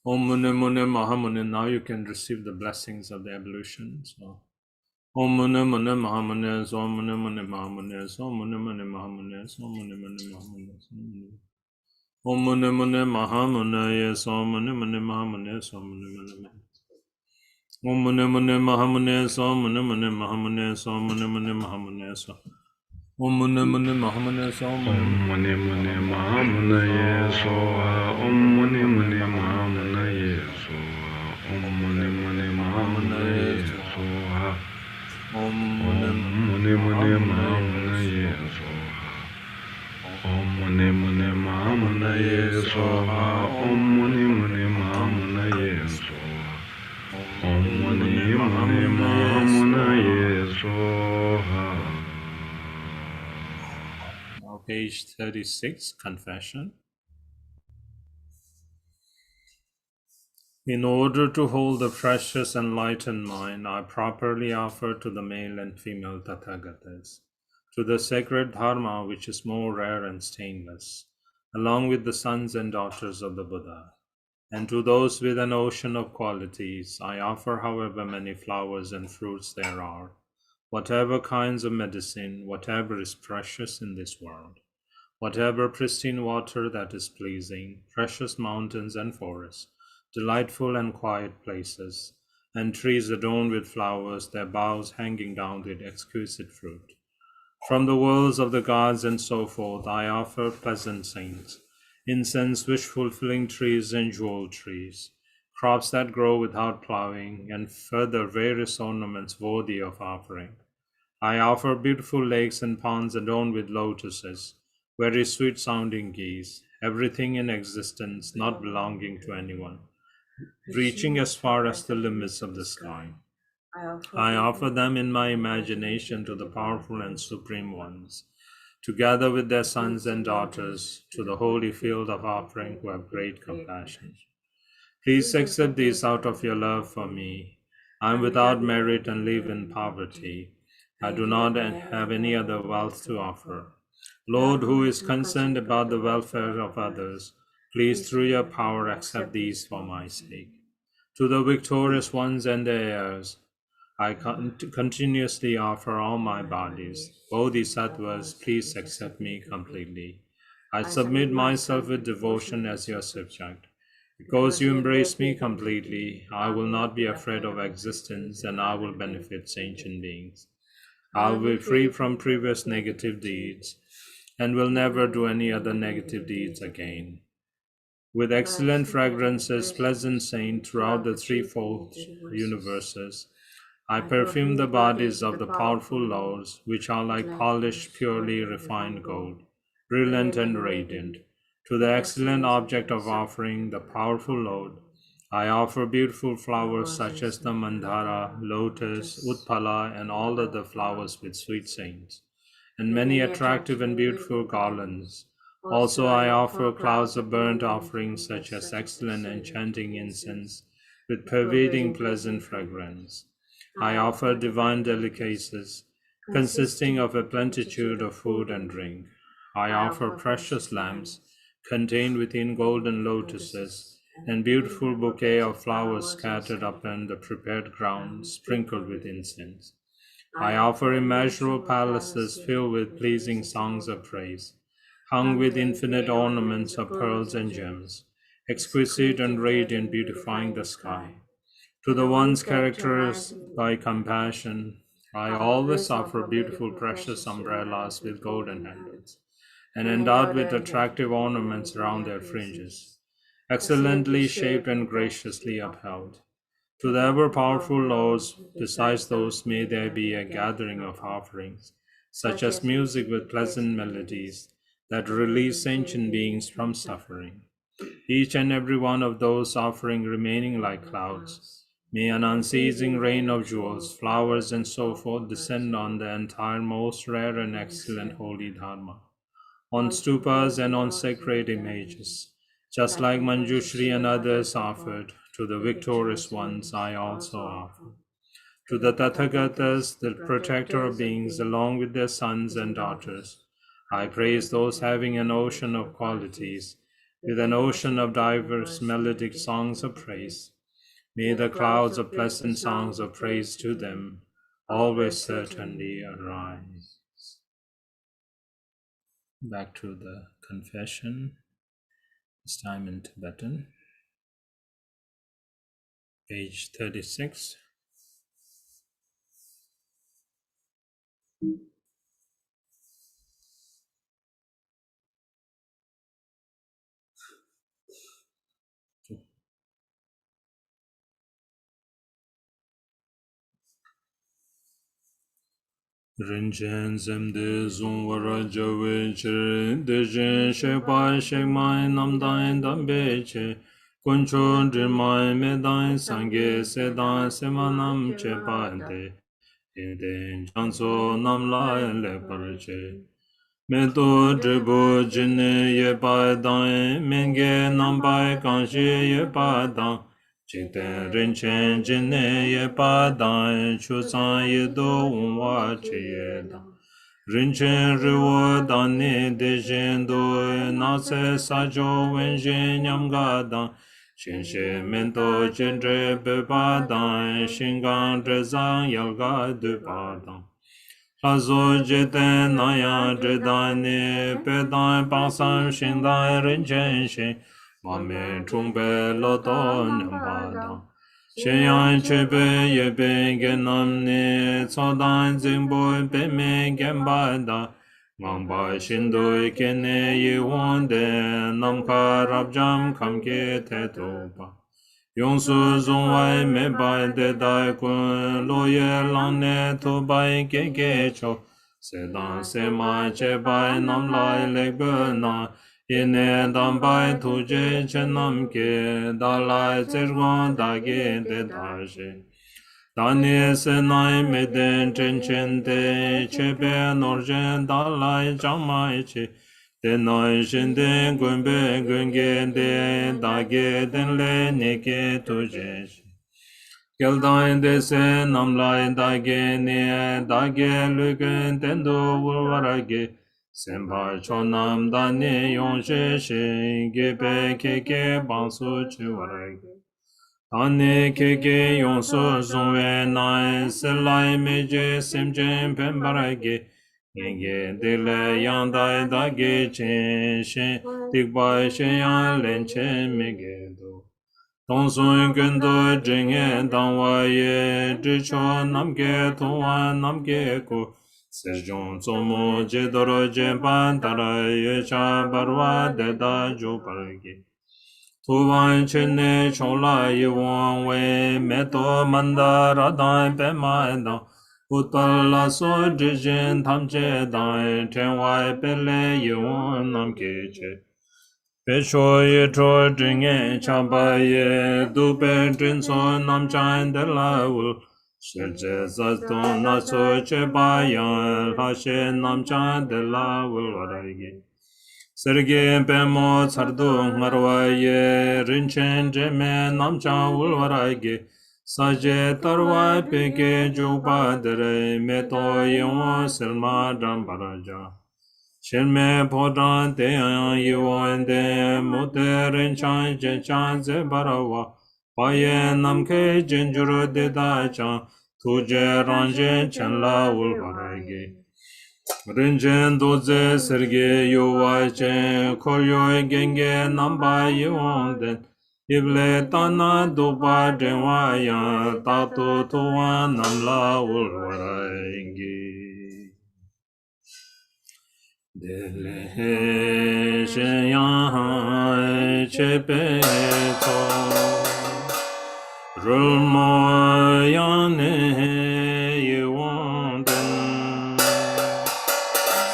Om Mune Mune Mahamune. Now you can receive the blessings of the evolution. So Om Mune Mune Mahamune Somune Mune Mahamune Somune Mune Mahamune Somune Mune Mahamune Somune Om Mune Mune Mahamune Somune Mune Mahamune Somune Mune Mahamune Om Mune Mune Mahamune Somune Mune Mahamune Somune Mune Mahamune Om Mune Mune Mahamune Somune Mune Mune Mahamune Soha. Om Mune Mune Mahamune Soha. Om Mune Mune Mahamune Soha. Om Mune Mune Mahamune Soha. Om Mune Mune Mahamune Soha. Om Mune Mune Mahamune Soha. Om Mune Mune Mahamune Soha. Now page 36, Confession. In order to hold the precious enlightened mind, I properly offer to the male and female Tathagatas, to the sacred Dharma which is more rare and stainless, along with the sons and daughters of the Buddha, and to those with an ocean of qualities, I offer however many flowers and fruits there are, whatever kinds of medicine, whatever is precious in this world, whatever pristine water that is pleasing, precious mountains and forests, delightful and quiet places, and trees adorned with flowers, their boughs hanging down with exquisite fruit. From the worlds of the gods and so forth, I offer pleasant saints, incense wish-fulfilling trees and jewel trees, crops that grow without plowing, and further various ornaments worthy of offering. I offer beautiful lakes and ponds adorned with lotuses, very sweet-sounding geese, everything in existence not belonging to anyone, reaching as far as the limits of the sky. I offer them in my imagination to the powerful and supreme ones, together with their sons and daughters, to the holy field of offering who have great compassion. Please accept these out of your love for me. I am without merit and live in poverty. I do not have any other wealth to offer. Lord, who is concerned about the welfare of others, please through your power accept these for my sake. To the victorious ones and their heirs, I continuously offer all my bodies. Bodhisattvas, please accept me completely. I submit myself with devotion as your subject. Because you embrace me completely, I will not be afraid of existence, and I will benefit sentient beings. I will be free from previous negative deeds and will never do any other negative deeds again. With excellent fragrances, pleasant saint, throughout the threefold universes, I perfume the bodies of the powerful lords, which are like polished, purely refined gold, brilliant and radiant. To the excellent object of offering, the powerful Lord, I offer beautiful flowers such as the mandara, lotus, utpala, and all other flowers with sweet saints, and many attractive and beautiful garlands. Also, I offer clouds of burnt offerings such as excellent enchanting incense with pervading pleasant fragrance. I offer divine delicacies consisting of a plenitude of food and drink. I offer precious lamps contained within golden lotuses and beautiful bouquet of flowers scattered upon the prepared ground sprinkled with incense. I offer immeasurable palaces filled with pleasing songs of praise, hung with infinite ornaments of pearls and gems, exquisite and radiant, beautifying the sky. To the ones characterized by compassion, I always offer beautiful, precious umbrellas with golden handles, and endowed with attractive ornaments around their fringes, excellently shaped and graciously upheld. To the ever powerful lords, besides those, may there be a gathering of offerings, such as music with pleasant melodies that release sentient beings from suffering. Each and every one of those offering remaining like clouds, may an unceasing rain of jewels, flowers, and so forth descend on the entire most rare and excellent holy Dharma, on stupas and on sacred images. Just like Manjushri and others offered, to the victorious ones I also offer. To the Tathagatas, the protector of beings, along with their sons and daughters, I praise those having an ocean of qualities, with an ocean of diverse melodic songs of praise. May the clouds of pleasant songs of praise to them always certainly arise. Back to the confession, this time in Tibetan. Page 36. Rinchen zemde zungwara jawe che, dejen shekpa shekmai namdain dambe che, kuncho drimai medain sangye sedain semanam che paante, eden janso namlai lepar che. Meto dribo jine ye pa dain, menge nambai kanshi ye pa dang, Chikten rinchen jine ye pa dan, chu san ye do unwa che ye dan. Rinchen riwo dan ni de jen do, na se sa jo wen jen nyam ga dan. Shen she mento jen dre be pa dan, shin gang dre zang yal ga du pa dan. La zo je ten na ya dre dan ni, pe dan pa san shin dan rinchen shin. Mame chungpe lo to nyamba dang. Shenyang chepe yepe genam ne, tsodan zingbo pe me genpa dang. Ngangpa shindo kene ye wonde, namka rabjam kamke te topa. Yongsu zongwai me bai de dai kun, lo ye lang ne to bai ke ke cho. Sedan se ma che bai nam lai le ge na, Yene dambai tuje chenamke, dalai zirgon dage de daje. Dani senai meden chen chen de, chebe norjen dalai jamai che. Denai shende gunbe gunge de, dage den le neke tuje. Geldain de se namlai dage ne, dage lugen tendo wulwarage. Senpa chonam dani yongshe she, gebe keke bangsu chiwarage. Dani keke yongsu zungwe nai, selai meje semjen pembarage. Ngenge dile yandai dage chen shen, dikbai shen yang lenche megedo. Tongsun gendo jenge dangwa ye, zhicho namge tongwa namge ku. Sejong zomo jedoro jeban dara ye cha barwa deda jo barge. Tuwan chene chola ye wang we, meto mandara dan pe ma dang. Utala so jijen tamche dan, tenwa pele ye wang namge che. Pesho ye cho jingen chamba ye, dupe jinso nam chan de la ul. Shirje zaton na so che bayan, la she nam chan de la ul warage. Serge pemo tsardu ngarwa ye, rinchen jeme nam chan ul warage. Saje tarwa peke jukpa dere, meto yewa selma dambaraja. Shenme podran te yang yuan de, mute renchan je chan ze barawa. Paye namke jenjuru de da chan, Tuje Ranjen Chenla Ulvarage Rinjen Doze Serge Yuwa Chen Koryo Genge Namba Yuanden Ible Tana Duba Denwaya Tato Tuwa Namla Ulvarage Dele Shenyang Chepe To Rulmoyane Yewanden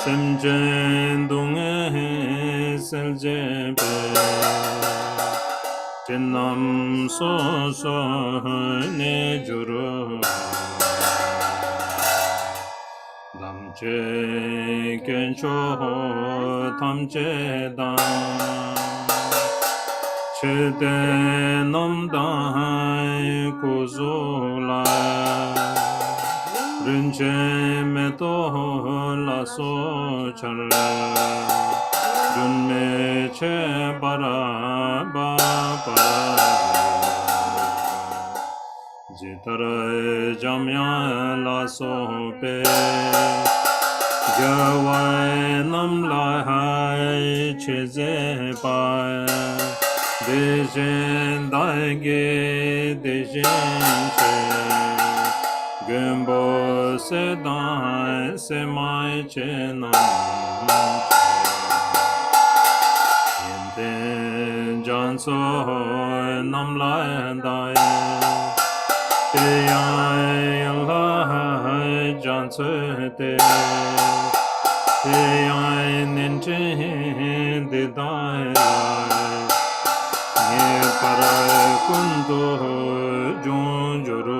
Semjen Dunge Seljebe Jinam So So Ne Juru Damche Kencho Tamche Dan Chede Namdai Kuzula Rinche Meto La So Chala Dunme Che Bara Ba Bara Jitara Jamya La So Pe Jawai Nam Lai Cheze Pai Dejen Daige Dejen Che Gumbo Sedai Semai Che Nam Yenten Janso Nam Lai Dai Teyai Lai Janso Te Teyai Ninchen De Dai Nye Para Kundu Junjuru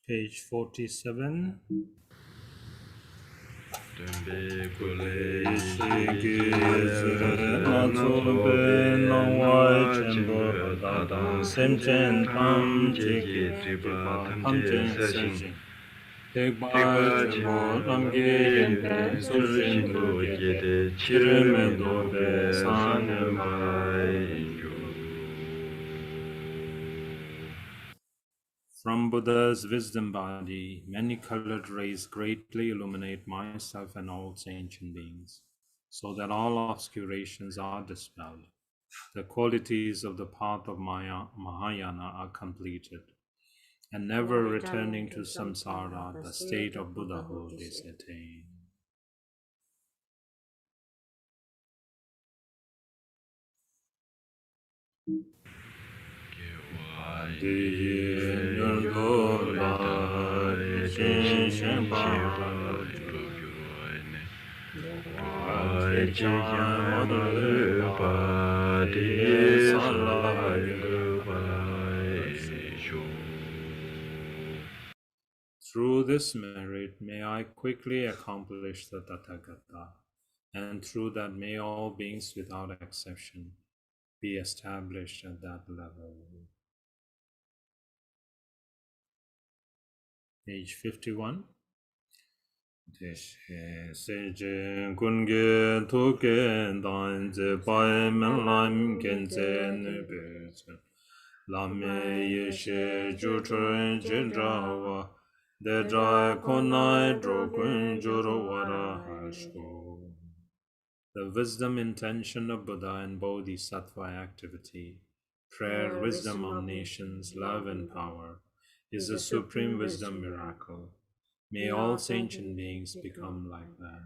Page 47. Dembe Kule Shiki Shiki Natsobe Nangwai Chenpo Dadang Semchen Tam Cheki Tripa Tamchen Seshin Tekpa Chenpo Ramge Yente Surjin Doge Chirime Dobe Sanembai From Buddha's wisdom body, many colored rays greatly illuminate myself and all sentient beings, so that all obscurations are dispelled. The qualities of the path of Mahayana are completed, and never returning to samsara, the state of Buddhahood is attained. Through this merit, may I quickly accomplish the Tathagata, and through that may all beings without exception be established at that level. Page 51. Sejen kunge toke danze pai men lam kenze nube lame yeshe juchun jindrawa De joy konai drokun jurowara hashko. The wisdom intention of Buddha and Bodhisattva activity, prayer, wisdom, omniscience, love, and power, is the supreme wisdom miracle. May all sentient beings become like that.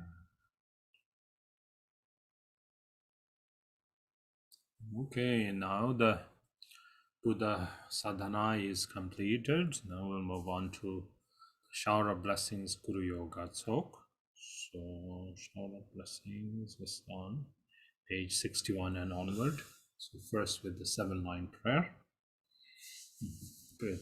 Okay, now the Buddha sadhana is completed. Now we'll move on to shower of blessings, Guru Yoga Tsok. So, shower of blessings is on page 61 and onward. So, first with the 7-line prayer. Good.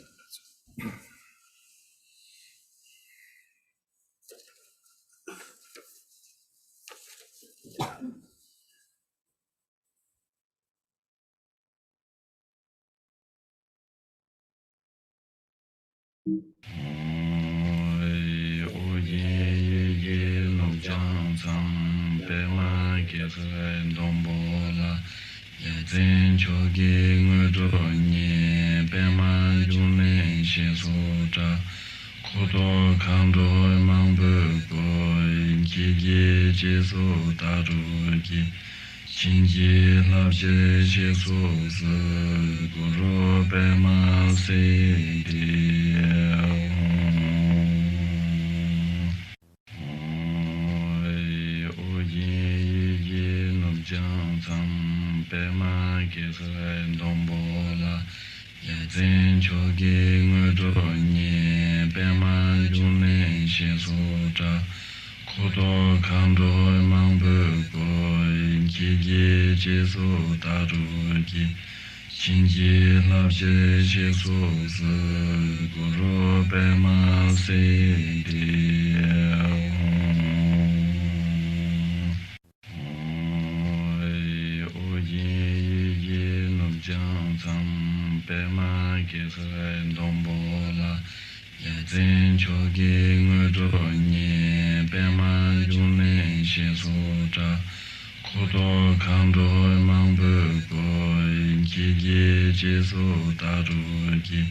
Chinji labje che so se guru pe ma se di o ye ye no jang sam pe ma ke se dong bo la ye zen cho ge ngue do nye pe ma ju ne she so ta Kodo kando mangbo go Kiki jesu daru ki Shinji labje jesu se Guru bema se di O ye ye nom jang sam bema ke se dombo la Zen chogi ngudo nye bema yune she so cha Kodo kando mangbo go Kiki jesu daru ki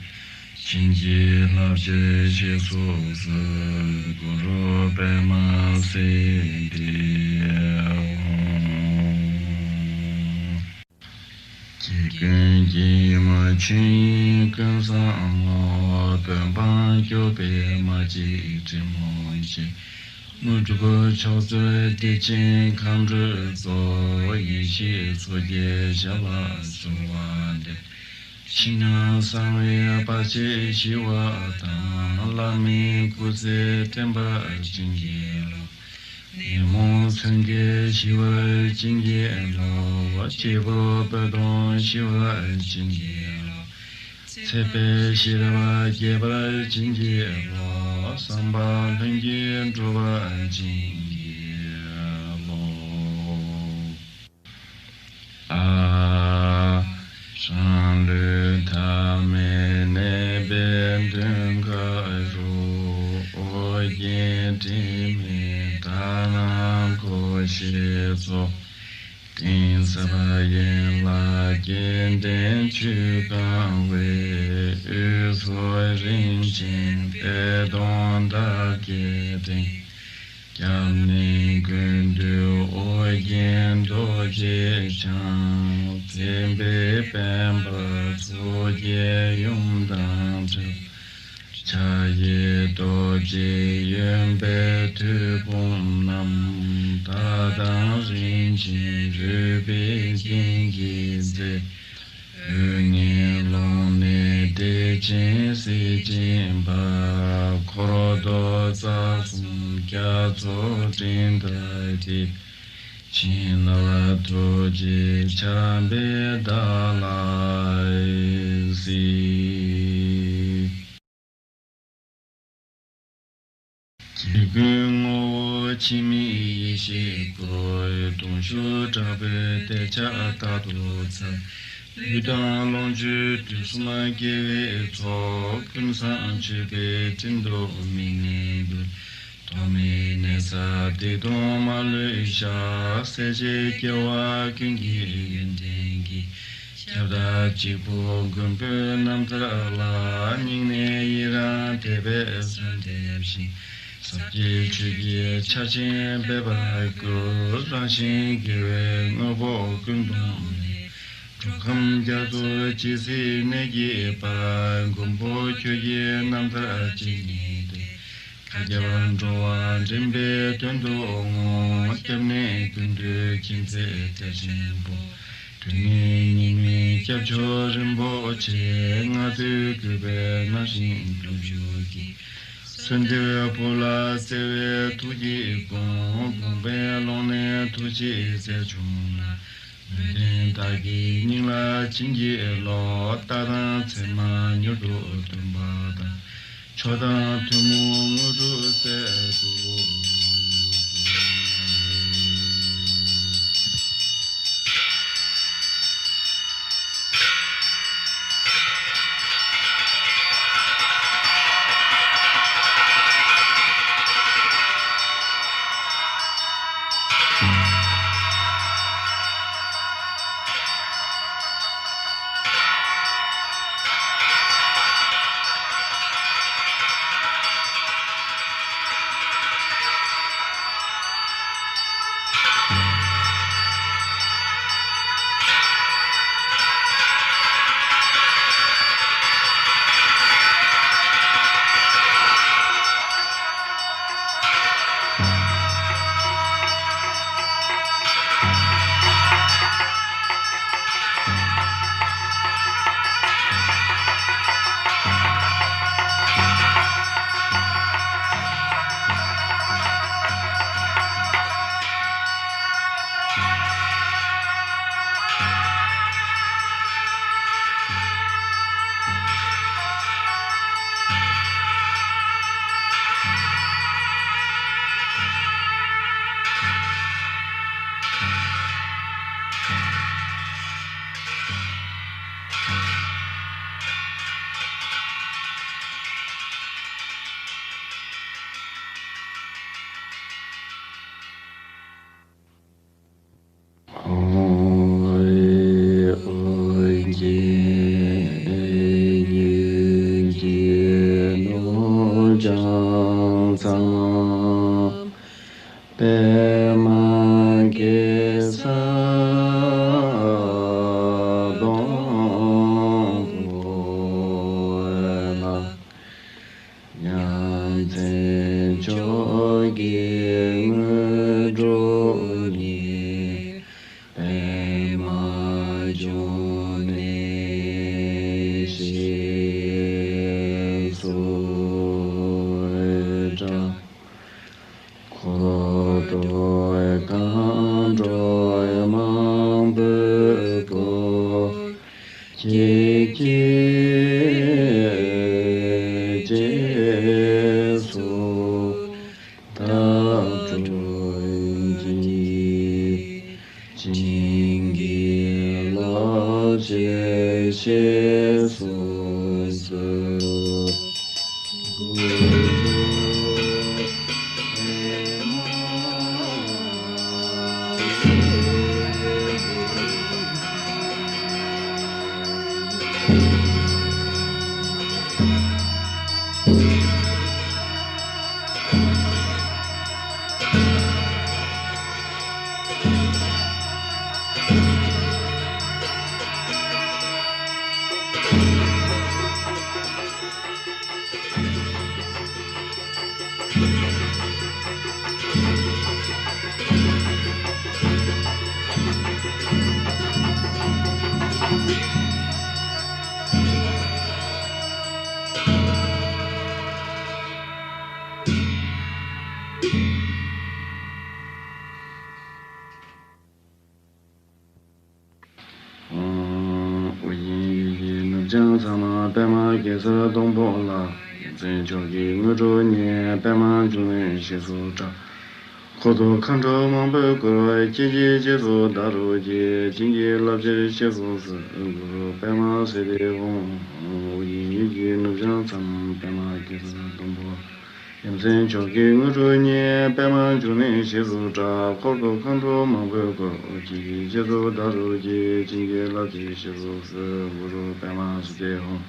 Shinji labje she so se Guru bema se di Genji ma chun gen sa mo gen ban jiu bei ma ji zhi mo ji nu zhu ge chao zui di jin kan zhi zuo yi xi zuo ye xia la su wa de xin na san wei ba ji xi wa dan la mi gu zi ten ba jin ye lo 你梦曾给希望今夜了，我结果不懂希望今夜了，才被希望结不了今夜了，上班碰见做完今夜了。啊，上路他们那边等个路，我眼睛没。 大南国协作，丁三八年拉坚定去岗位，有所人情被动的决定，将你跟着我眼多坚强，准备奔波做也勇当着。 茶叶多结缘白头公nam，大当人情日北京一在，二年龙年的金水金把，可罗多扎松家做真大的，亲那多吉强别大来西。 一根我亲密一些个，东学长辈在家大多次，遇到龙居的什么给错，跟上去被真多明年的，他们那啥的多马来西亚，世界给我跟给人天给， Kyabda jibu gumbu namdra la nyingne ira tebe sandepsi sabji chugi chachin beba go rangshin giwe ngobo gundong chukam gyadu jisi negi pa gumbu chugi namdra jini kajaban jowa jimbe tundu ongo kyabne tundu kinze tajimbo Tuni kyabcho rinpo che nga tu kube nashin plubyogi Sundewe pula sewe tuji gong Gongbe longne tuji se chungla Menden tagi ningla chingi lo Tadan tsema nyudu tumbada Chodan tumu ngudu se tu Kodo kanto mambu kuro jiji jizu daru ji jingi labji jizu su guru pema sede gong uyi yuji nubjan sam pema gizu dombo Yamsen choki nguru nye pema chune shizu cha kordo kanto mangpe ko uchi shizu daru ji jingi laji shizu se guru pema sute hong.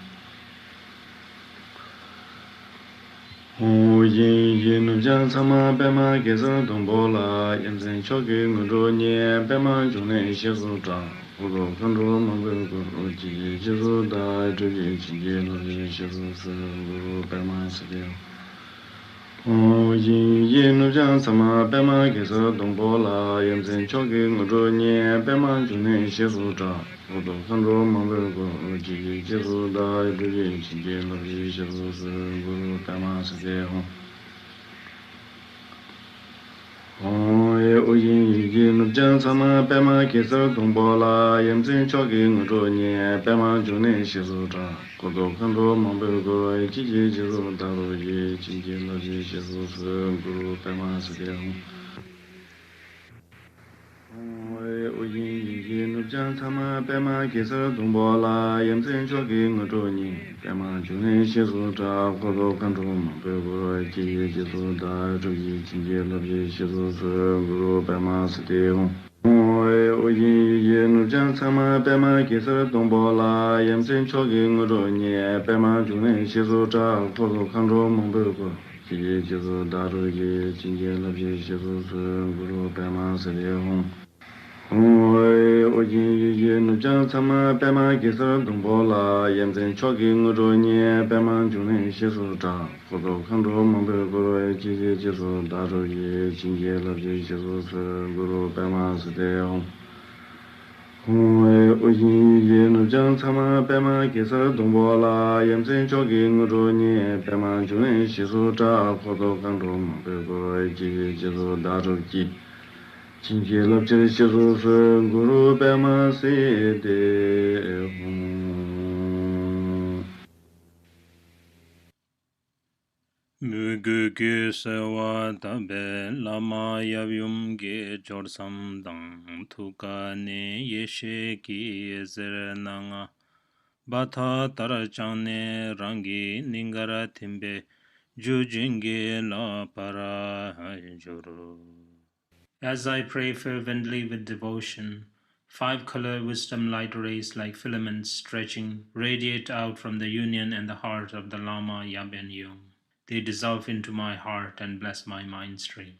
Hong yin yin nubjan sama pema kesa tongpo la yamsen choki nguru nye pema chune shizu cha kordo kanto mangpe ko uchi shizu daru ji jingi laji shizu se guru pema sute hong. Yin yin nu jan sama pema kesa tongpo la yamsen choki nguru nye pema chune shizu cha kodo kanro mangpe ko uchi shizu da yuji chinje loji shizu se guru pema sate hong. Yin yin nu jan sama pema kesa tongpo la yamsen choki nguru nye pema chune shizu cha kodo kanro mangpe ko uchi shizu da yuji chinje loji shizu se guru pema sate hong. Yin nu jan sama pema kesa tongpo la yamsen choki nguru nye pema chune shizu cha kodo kanro mangpe ko uchi shizu da yuji chinje loji shizu se guru pema sate hong. Yin nu jan sama pema kesa tongpo la yamsen choki nguru nye pema chune shizu cha kodo kanro mangpe ko uchi shizu da yuji chinje loji shizu se guru pema sate hong. Yin nu jan sama pema kesa tongpo la yamsen choki nguru nye pema chune shizu cha kodo kanro mangpe ko uchi shizu da yuji chinje loji shizu se guru pema sate hong. Yin nu jan sama pema kesa tongpo la yamsen choki nguru nye pema chune shizu cha kodo kanro mangpe ko uchi shizu da yuji chinje loji shizu se guru pema sate hong. Mugu gu sewa tabe lama yavyum ge jorsam dang tuka ne yeshe ki zer nanga bata tarachang ne rangi ningara timbe jujinge la para joro. As I pray fervently with devotion, 5-color wisdom light rays like filaments stretching radiate out from the union and the heart of the Lama Yabin Yum. They dissolve into my heart and bless my mind stream.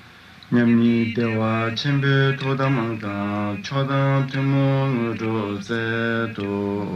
냠니 대와 쳔베 도다망다 초당 드모 로세도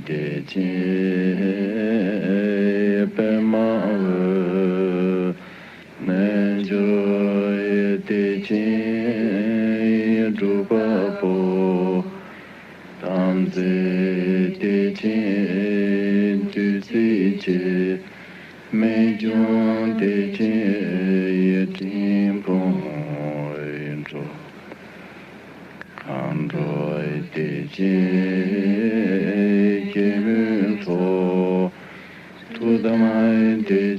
de che pe ma ne jo de che ru pa po tam ze de che tu si che me jo de che ye tim po Android de che to to the mind de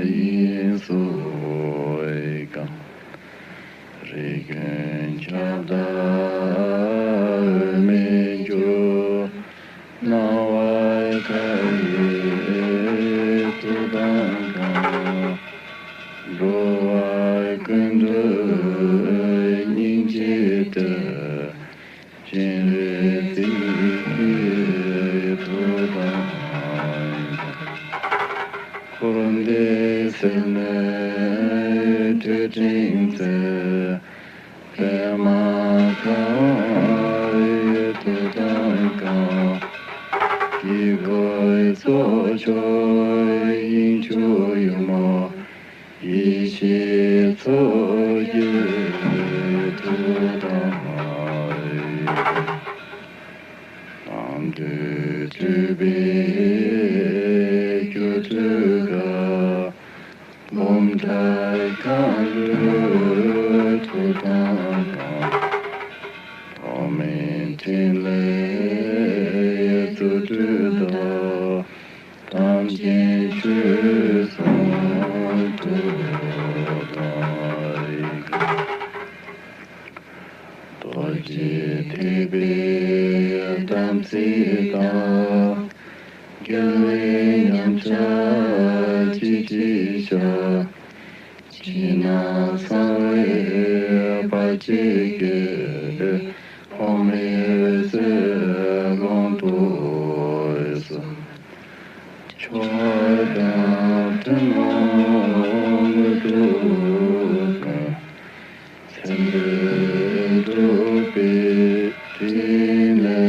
in so ga regen chada me jo now I can to the ro I can do Coronde sene te tinte pe ma ka tu ka ki go so cho yin chu yu mo yi shi so ye tu da to be good to go. Mom tai kan to down. Amen tin le to do the tam jen chu so to dai. To je te be tam si da. Gyalwe nyamcha chi chi sha chi na sawe pa chi ge ome se gon tu es chwa da tno tu sembe tu pe ti le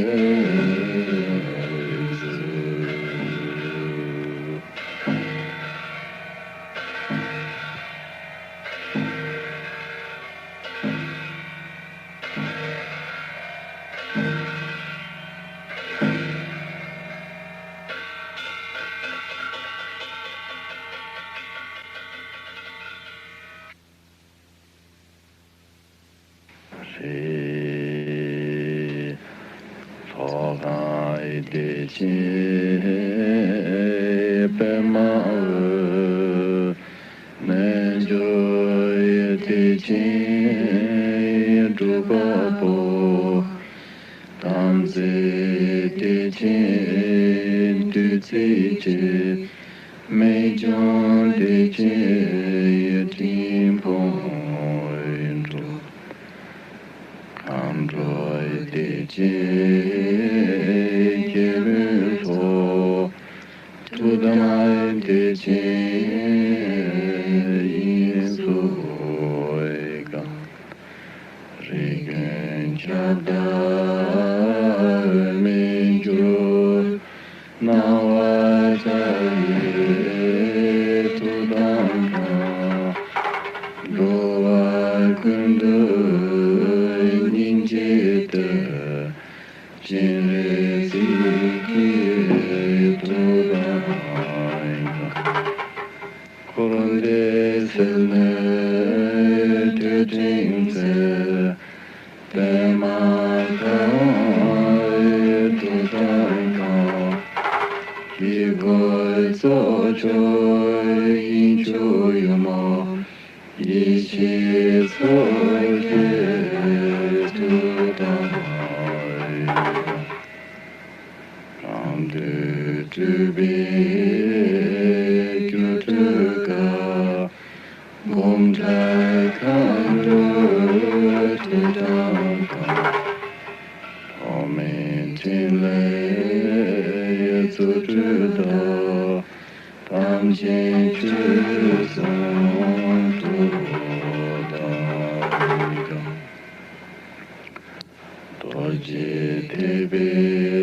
Oje tebe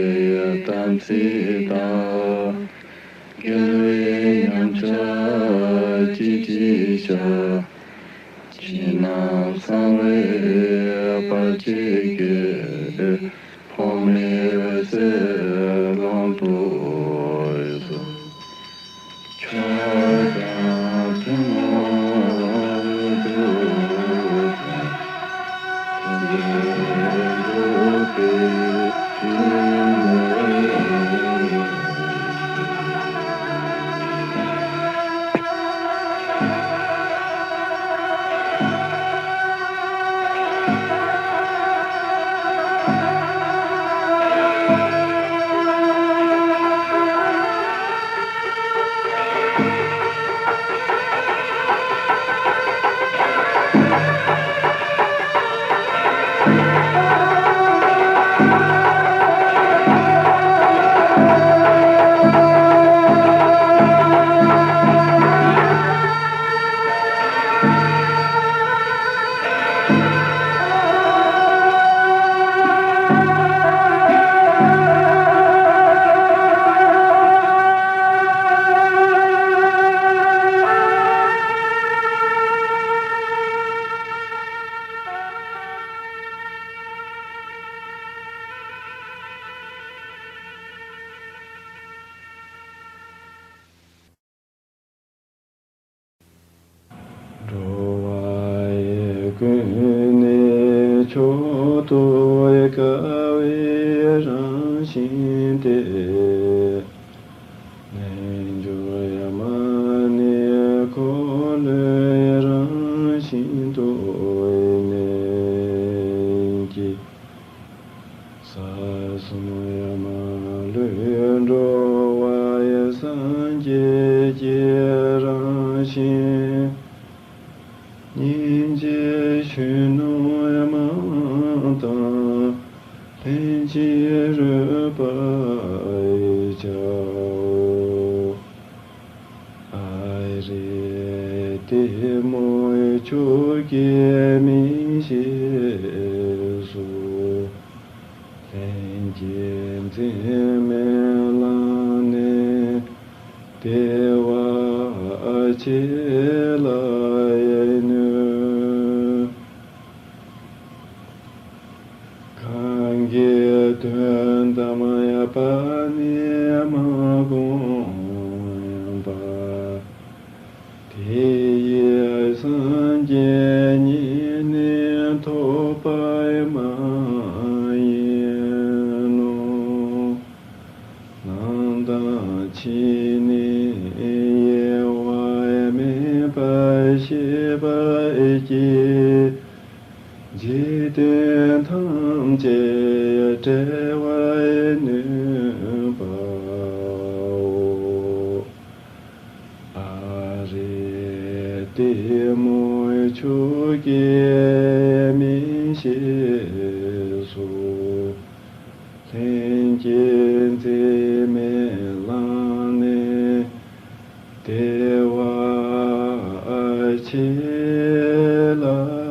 Gelwe nyamcha jijisha China sangwe parchike Pome se lampu Chada Kune choto ekawe ranshin te Nenjo yamane kone ranshin to enenki Sasuno yamalendo waya sanje ranshin Ninje shino yamata Tenji rupai chao Aire te moi choge mi shesu Tenji zime lane Dewa chela Kange tuen damaya pani magung Tiye sanje nini topai mayeno Nanda chini ye wai me pai shi pai ji Jiten tham je te wai nu bao Are te moi chu ge mi shi su Ten jin te me lan ne Te wa che la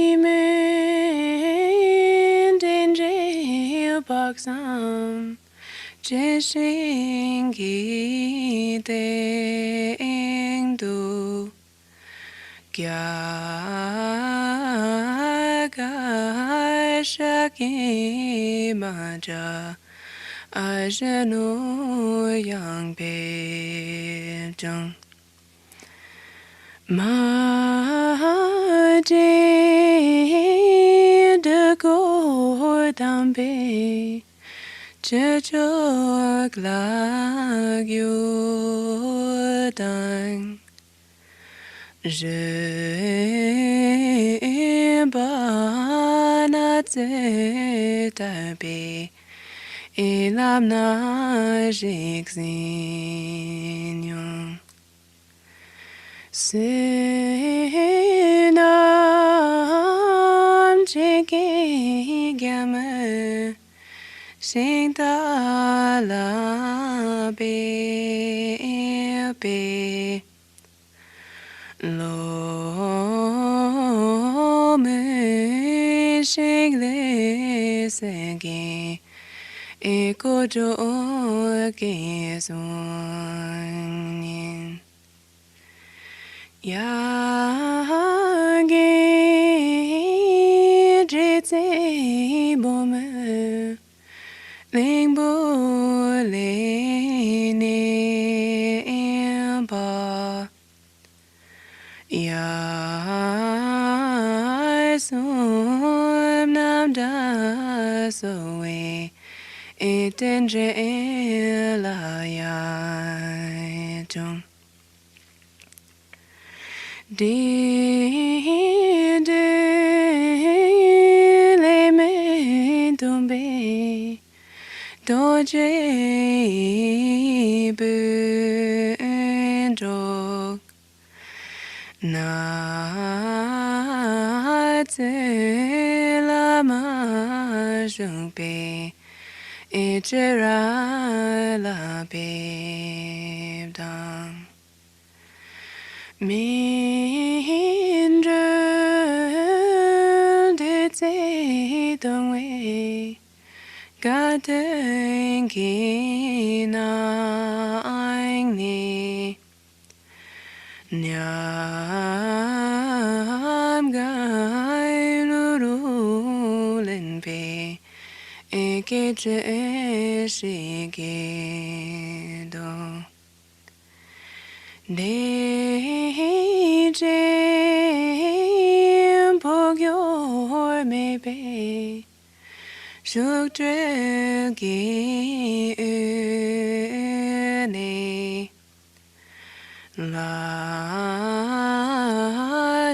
Limen danger boxam Jeshingi deng du Gya ga shaki maja Ajanu yang pe jung Ma de go dambe Jejo glag yu dang Je ba na tse tabe Ilam na jik zin yung Sinam chiki gamer Singtala be Lo me shigle segi Eko jo ke sonin Yagi jitsi bome Lingbo le ne impa Ya sum nam da so we Etenje la ya jung Di le me tombe Doje bendok Na te la ma jungbe Echera la bebdang Mindre de te dongwe Gaten ki na ni Nyam gai luru lenpe Eke che shige do Deje pogyor mebe Shukdre gi ne La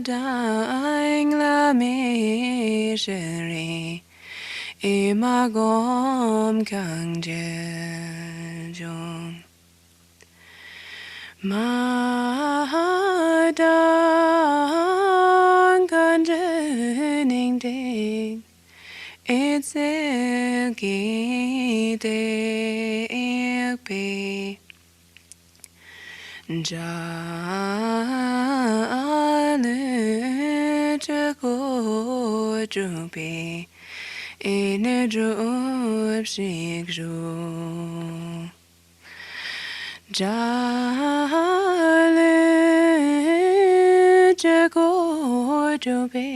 dang la me shere Imagom kang je jong Ma dang kan je ning ding It's a gite pe Jale chako jupe Ine drup shikru Jale chako jupe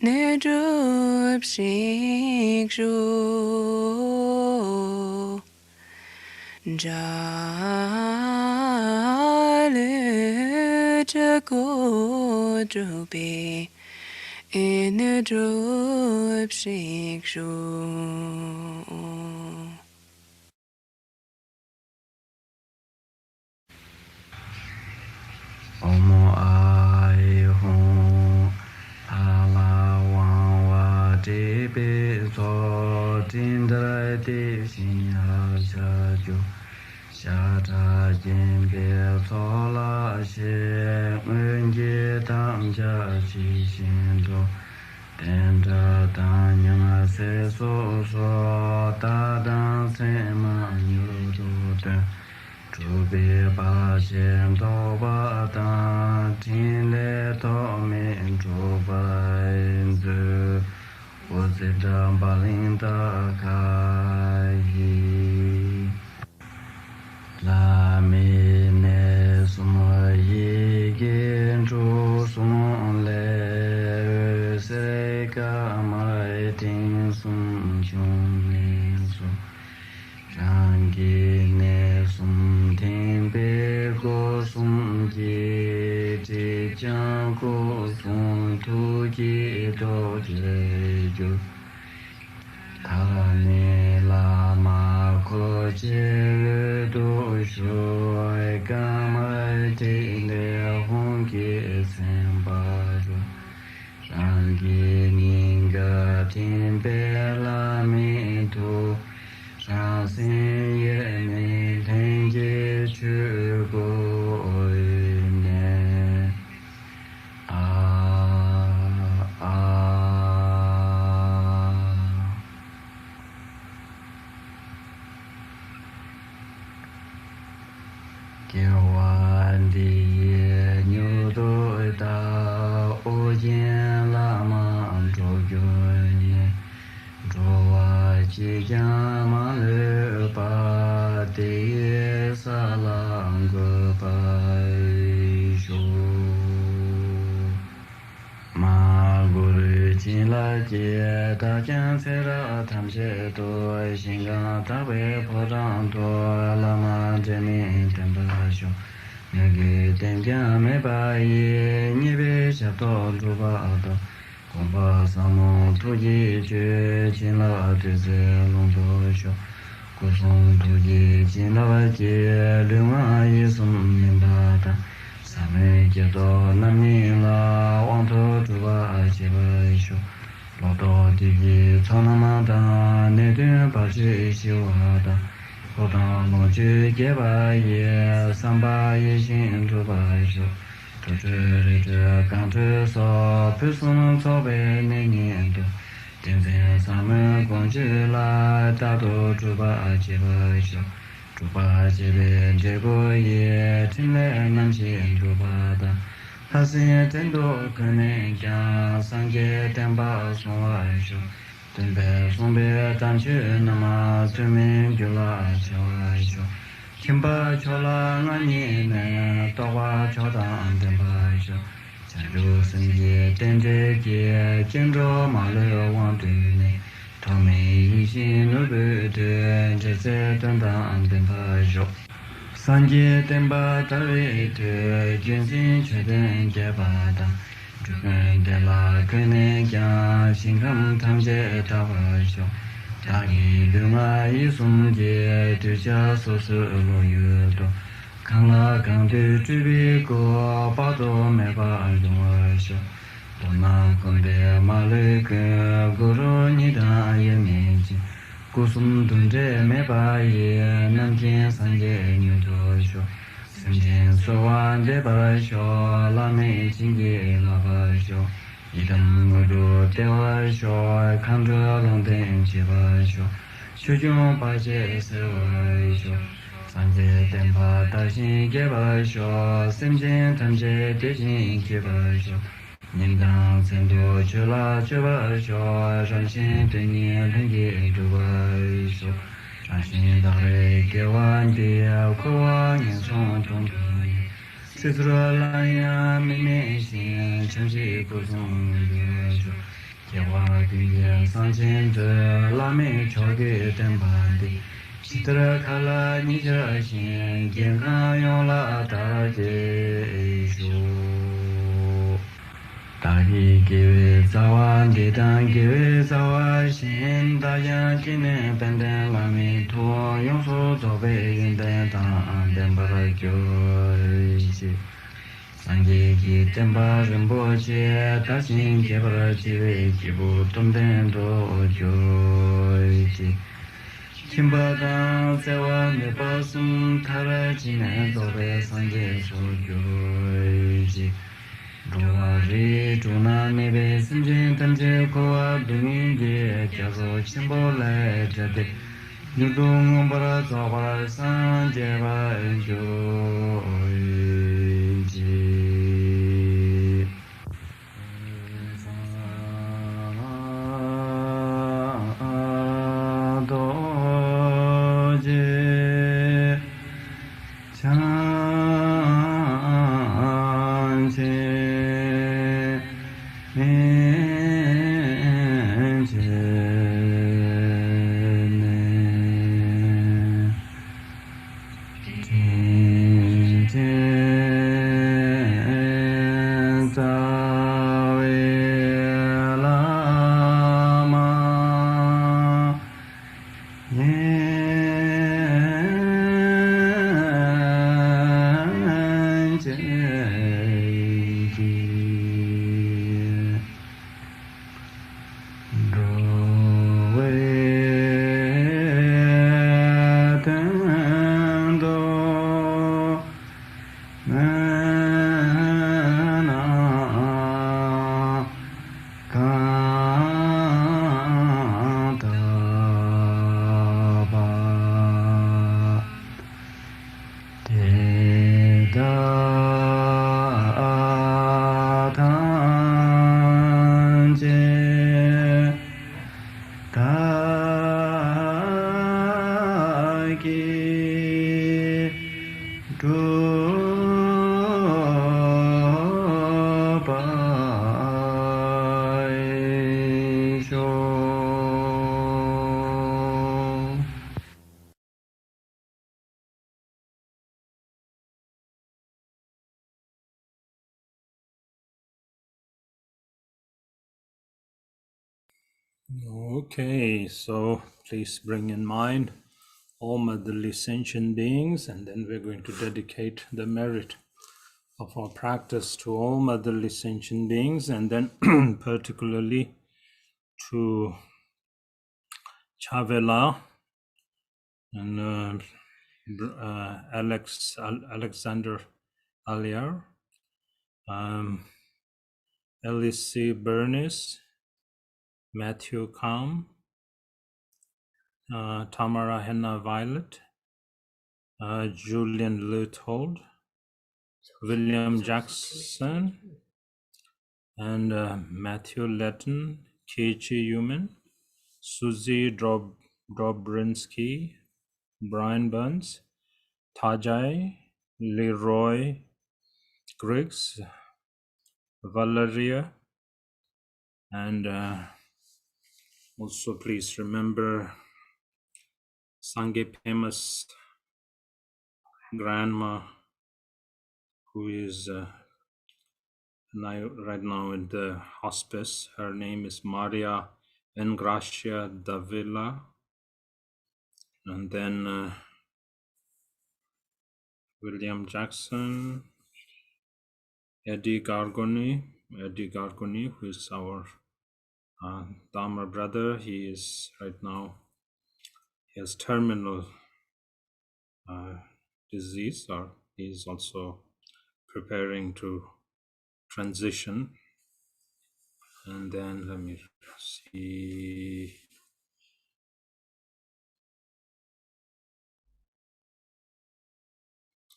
Ne drup shikru Jale chako drupe Ine drup shikru Omo ai hon ala wan wa de be so tin da de xin ha cha ju sha ta jin be so la xie men je tang ja chi xin do den da da nyang se so so ta dan se ma nyu do de Chube ba xian do ba dan jin le to min zhu ba zi wu zi zhang ba lin da kai yi la mi ne sum yi gen zhu sum le se ga mai ting sum chung ni su Rangi ne sum ten pe go sum ji ji jiang go sum tu ji do je ju ta ne la ma ko je do shu ga ma te ne hong ge sen ba ju Rangi ning ga ten pe la mi tu Shang xin ye mi ten ji chu gu yu ne 亲了解大江塞了他们些多心刚大为破障多拉玛这面等不休那个等江没把耶你别下到主巴的恐怕三梦突击去亲了这些龙多休故松突击亲了解另外一送明白的三昧接到南明了王头主巴接不休老道地基草那么大那段把去修的后当龙居结巴也三把也行主巴休这这刚这少不送草呗那年度今天咱们光去来大都主巴结巴休主巴这边这个也听来南线主巴的他是真多可能将三界等把送来修准备送别咱去那么证明就了小来修听把桥了俺你呢到花桥当等把修加入圣洁等这节见着马路往对面他们一心路不对这些等当等把修三界等把大为对军心确定结巴的主根的拉可能将心康堂界大花修大义另外一送节对家所是路有多看了看对准备过把多没把用我修多那空的马路个古着你的有面积古松东这没把也南天三界牛多修三千说完的把修拉美情节拉把修一等我着电话修看着龙灯七把修修中把这是我修三界等把大心结把修三千三界的心结把修年当成多去了去把修上心对你人的主把修上心大为给完的可我年送中途谁知道来呀没内心成绩不中的修给我的三千的拉美超给等把的西德拉卡拉你这心健康用了大结束大地给为早晚的当给为早晚心大家今年本等拉美托用手做被云的当等把就一些三界给等把人不接大心给把机会给不懂等多就一些听不到在外面保送他来今年做被三界所就一些主啊是主那那边圣经等着可啊对面的加入清波来这的有种把它做把它三界把就一起多结强切面切呢渐渐 Okay, so please bring in mind all motherly sentient beings, and then we're going to dedicate the merit of our practice to all motherly sentient beings, and then particularly to Chavela and Alexander Aliar, Alice Bernice, Matthew Kam, Tamara Henna Violet, Julian Leuthold, William Jackson, and Matthew Letton, Kichi Human, Susie Dobrinsky, Brian Burns, Tajai, Leroy Griggs, Valeria, and also please remember Sange Pemas grandma, who is right now in the hospice. Her name is Maria Engracia Davila. And then William Jackson, Eddie Gargoni, who is our Dharma brother. He is right now, he has terminal disease, or he is also preparing to transition. And then let me see.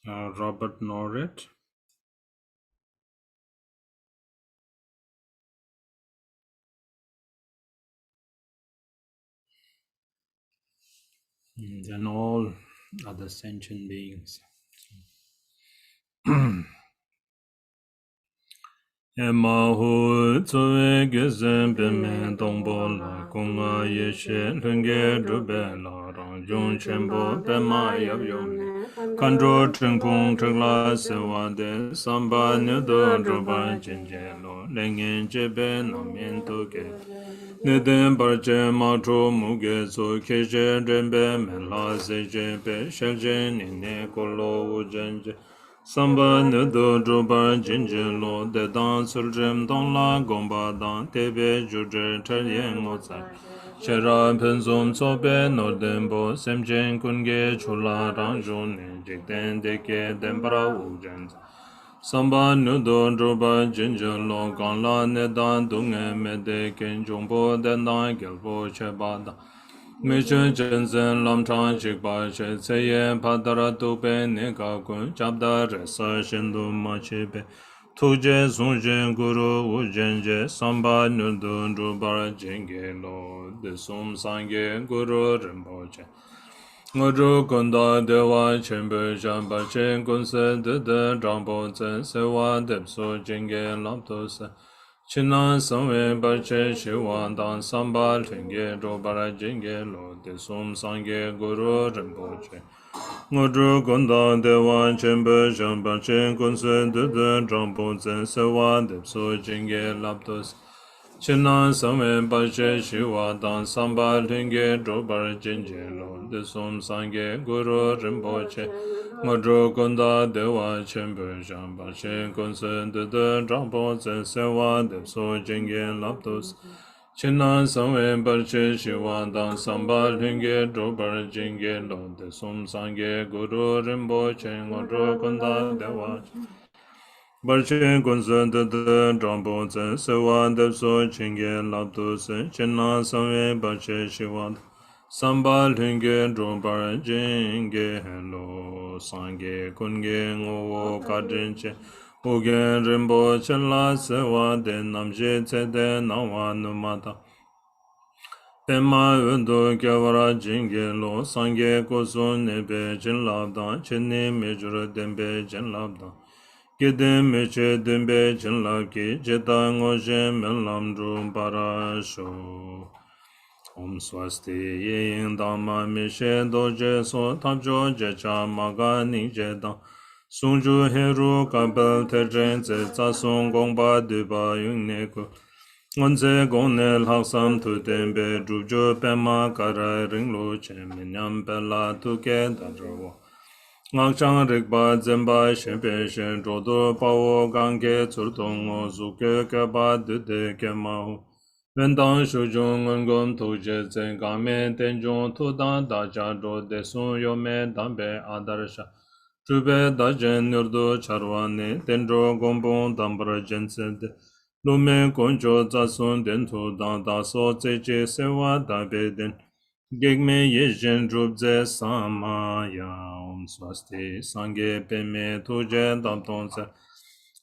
Robert Norrit. And then all other sentient beings. Emahu tsuwe gesen pime tongpo la kunga yeshe lunge drube la rang yung chenpo pema yab yome kanjo chengpung chekla sewa de samba nyudo droba jenje lo lengen jebe namyen toke neden barche matro muge so keje drembe menla se jebe shelje nene kolo ujenje Samba nudo droba jinjin lo de dan suljem don la gomba dan tebe juje teryen ngozak. Shera penzom sobe norden bo semjen kunge chula ranjone jikden deke dembara ujen. Samba nudo droba jinjin lo gan la nedan dunge mede ken jombo den dan gelbo chebada. Mission Jensen Lam Chan Chikpa Che Tseye Padara Tupe Nika Kun Chabda Resa Shindu Machipe Tuje Sunjen Guru Ujenje Samba Nudun Drubar Jenge Lo Desum Sange Guru Rinpoche Nguru Kunda Dewa Chenpe Shamba Chen Kunse Dede Rampo Tsen Sewa Depso Jenge Laptose Chinan Samwe Bache Shiwan Dan Sambal Tenge Robara Jenge Lo De Sum Sange Guru Rinpoche Ngudru Gunda Dewa Chenpe Shamba Chen Kunse Dede Rampo Tsen Sewa Depso Jenge Laptos Chinan Samwe Bache Shiwan Dan Sambal Tenge Robara Jenge Lo De Sum Sange Guru Rinpoche Ngudru Gunda Dewa Chenpe Shamba Chen Kunse Dede Rampo Tsen Sewa Depso Jenge Laptos Chinan Samwe Bache Shiwan Dan Sambal Tenge Robara Jenge Lo De Sum Sange Guru Rinpoche Ngudru Gunda Dewa Barchen Kunsen Dede Rampo Tsen Sewa Depso Jenge Laptos Chinan Samwe Bache Shiwan Sambal Tenge Robara Jenge Lo Sange Kunge Ngo Kadrinche Ugen Rinpo Chela Sewa De Namje Tsede Nawa Numata Pema Undo Gyavara Jenge Lo Sange Kosun Nebe Jinlabdan Chene Mejura Dembe Jinlabdan Geden Meche Dembe Jinlabki Jeta Ngoje Menlam Drum Parasho Om Swasti Yin Dhamma Mishe Doje So Tabjo Jecha Maga Ningje Dang Sungju Heru Kabel Terjen Tse Tsa Sung Gongpa Duba Yung Neku Onze gone laksam tu tembe drupjo pema kara ringlo chen minyam pela tu ke dadro. Ngakchang rikpa zemba shenpe shen rodo pawo gangke tsurtong o zuke keba dute ke mahu. Vendang shujung ngongom tuje zen game tenjong tudan daja ro desun yome dambe adarsha. Chube dajen nurdo charwane tenro gombong dambra jensede. Lume konjo zasun den tu dan daso zeje sewa dabe den. Gegme yejen drubze samaya swasti sangye peme tuje damtonse.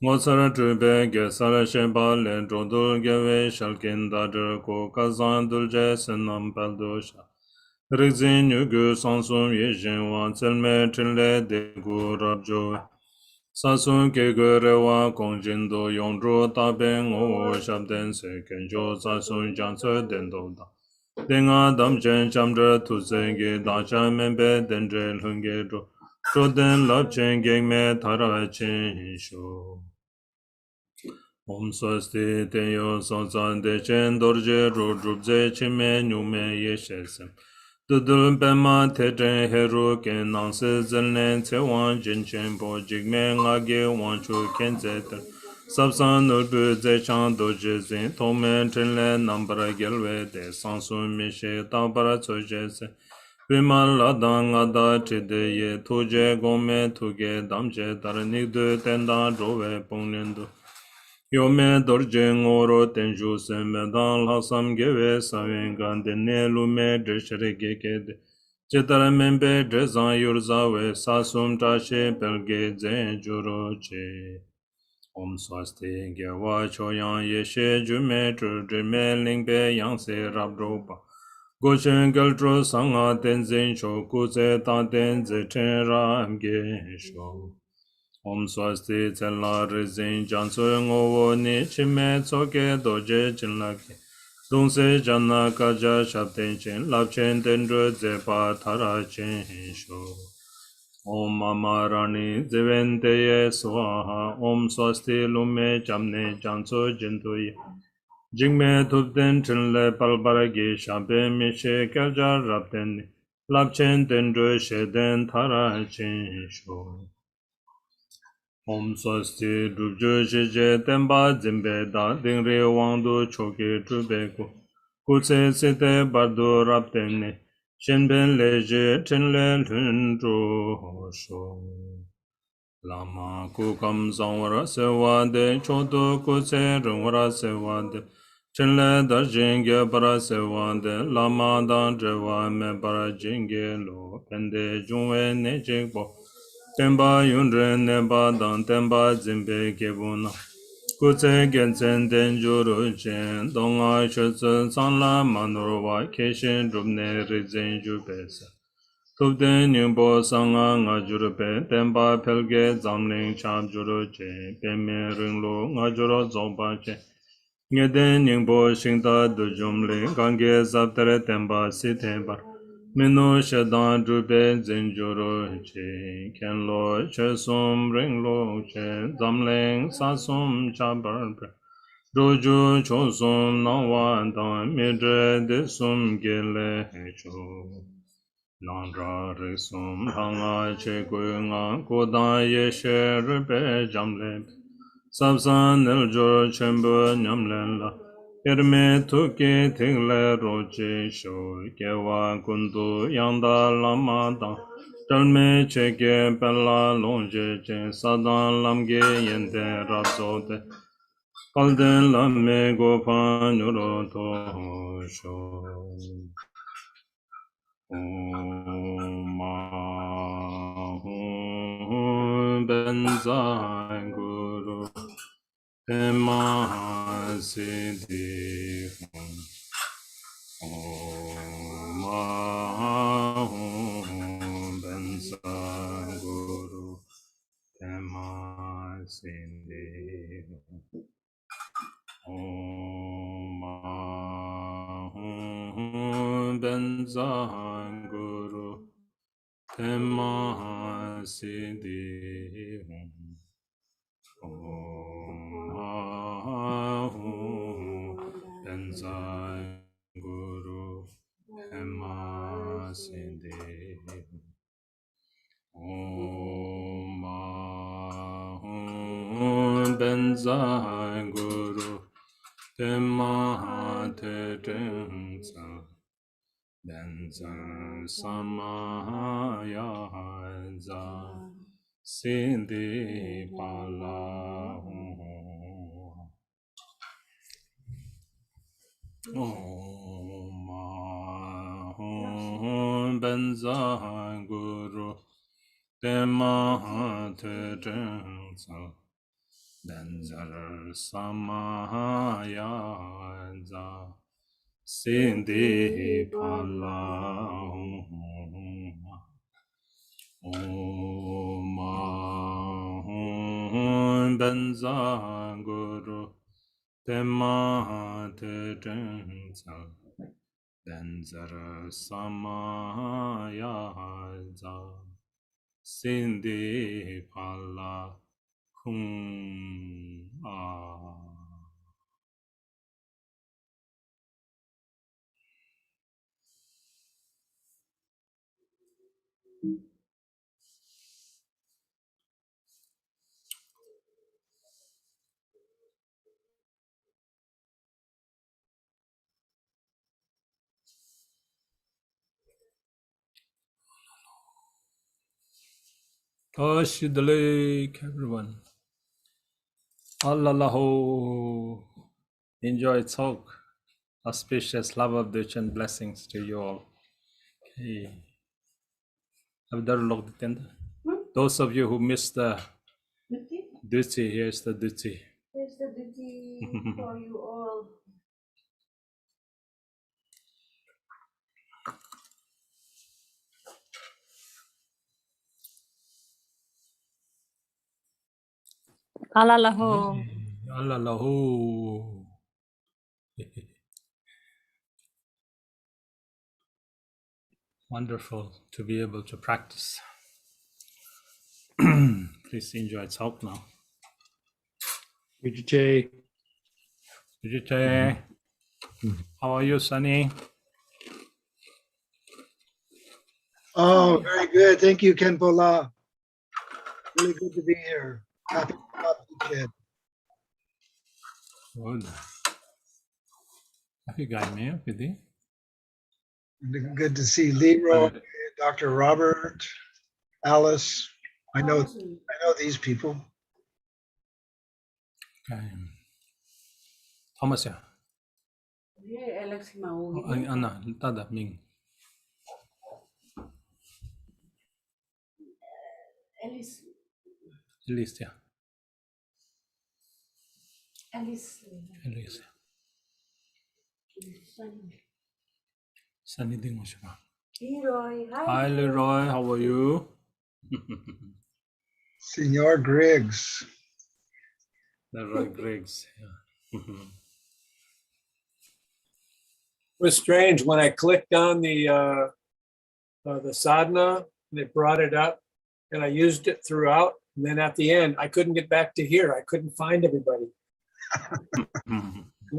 Ngosara drube ge sara shenpa len drodul gewe shalkin dadr ko kazan dulje senam paldosha. Rikzin yugu sansum yejen wan tselme trinle degu rabjo. Sasun kege rewa kongjindo yongzhu taben o shabden se kenjo sasun jansu dendo da. Denga damchen chamdra tusengi dacha membe dendre lunge dro. Choden lapchen gengme tara chen sho. Om swasti tenyo sonsan dechen dorje ro drupze chime nyume yeshesem. Dudul pema techen heru ken nanse zelnen tsewan jinchen po jigme ngage wanchu kenze ter. Sapsan nulbu zechan doje zin tomen chenle nambara gelwe de sansun mishe tabara tsoje se. Vimal ladang ada chide ye tuje gome tuge damje dar nigdu tenda rove ponglendu. Yome dorje ngoro tenju semedang lasam gewe sawen gandene lume dreshere gekede. Chetara membe drezan yurzawe sasum tashe pelge zen juro che. Om swasti gewa choyan yeshe jume drime lingbe yangse rabroba. Goshen geltro sanga tenzin sho kuze ta tenze chen ram ge sho. Om swasti tsela rizin jansu ngowo ni chime tsoke doje chinlaki. Dungse janna kaja shabten chin lapchen tendro zepa thara chen sho. Om mama rani ziventeye swaha. Om swasti lume chamne jansu jintuye. Jingme tupten chinle palbaragi shabbe mishe kaja rabten. Lapchen tendro sheden thara chen sho. Om swasti drupjo shije tenpa zimbe da dingri wangdu choki drupeko. Kutse site bardu raptene. Shenben leje chenle lundru sho. Lama kukam zangwara sewa de chodo kutse rungwara sewa de. Chenle dar jenge para sewa de. Lama dan drewa me para jenge lo. Pende jungwe ne jingbo. Tenpa yunre nempa dan tenpa zimbe kebuna. Kutse gensen ten juru chen. Donga shutsu sanla manurwa keshen rupne rizin jubesa. Tupten nyingpo sanga nga jurupe. Tenpa pelge zamling chab juru chen. Peme ringlo nga juru zompa chen. Ngeden nyingpo shingta dujumli. Gange zaptere tenpa si tenpa. Minu shedan drupe zinjuru chi, ken lo che sum ring lo che, zamling sa sum chabar pre. Roju cho sum na wan dan, midre de sum gele chu. Nandra ri sum hanga che gui nga, kodan ye she rupe jamle. Sabsan nil jor chenpo nyamlen la. Erme tuki tingle roche sho, kewa kundu yanda lama dang. Dalme cheke pella longje chen, sadan lamge yente rabzo de. Kalden lamme gopa nyuro to sho. Om Mahum Benzai Guru Pema Siddhi Om Mahum Benzai Guru Pema Siddhi Om Ahum Benzai Guru Pema Siddhi Om Ahum benza guru tema te tensa benza samaya za sindi pala Om benza guru tema te tensa Benzar samaya za sindi pala Om benza guru tema te tensa Benzar samaya za sindi pala Tosh the lake, everyone. Allaho. Enjoy Tsok. Auspicious Lhabab Düchen blessings to you all. Okay. Those of you who missed the duty, here's the duty. Here's the duty for you all. Alalahu. Allaho. Wonderful to be able to practice. Please enjoy Tsok now. Vijay. How are you, Sunny? Oh, very good. Thank you, Ken Pola. Really good to be here. Happy kid. Good. Happy guy, man. Good to see Leroy, Dr. Robert, Alice. I know these people. Okay. Thomas, yeah. Yeah, Alex mau. Anna, tada, Ming. Alice. Elise, yeah. Alice. Elise. Sunny ding mo siya. Leroy. Hi, Leroy. How are you? Senor Griggs. Leroy Griggs. Yeah. It was strange when I clicked on the sadhana and it brought it up and I used it throughout. And then at the end, I couldn't get back to here. I couldn't find everybody.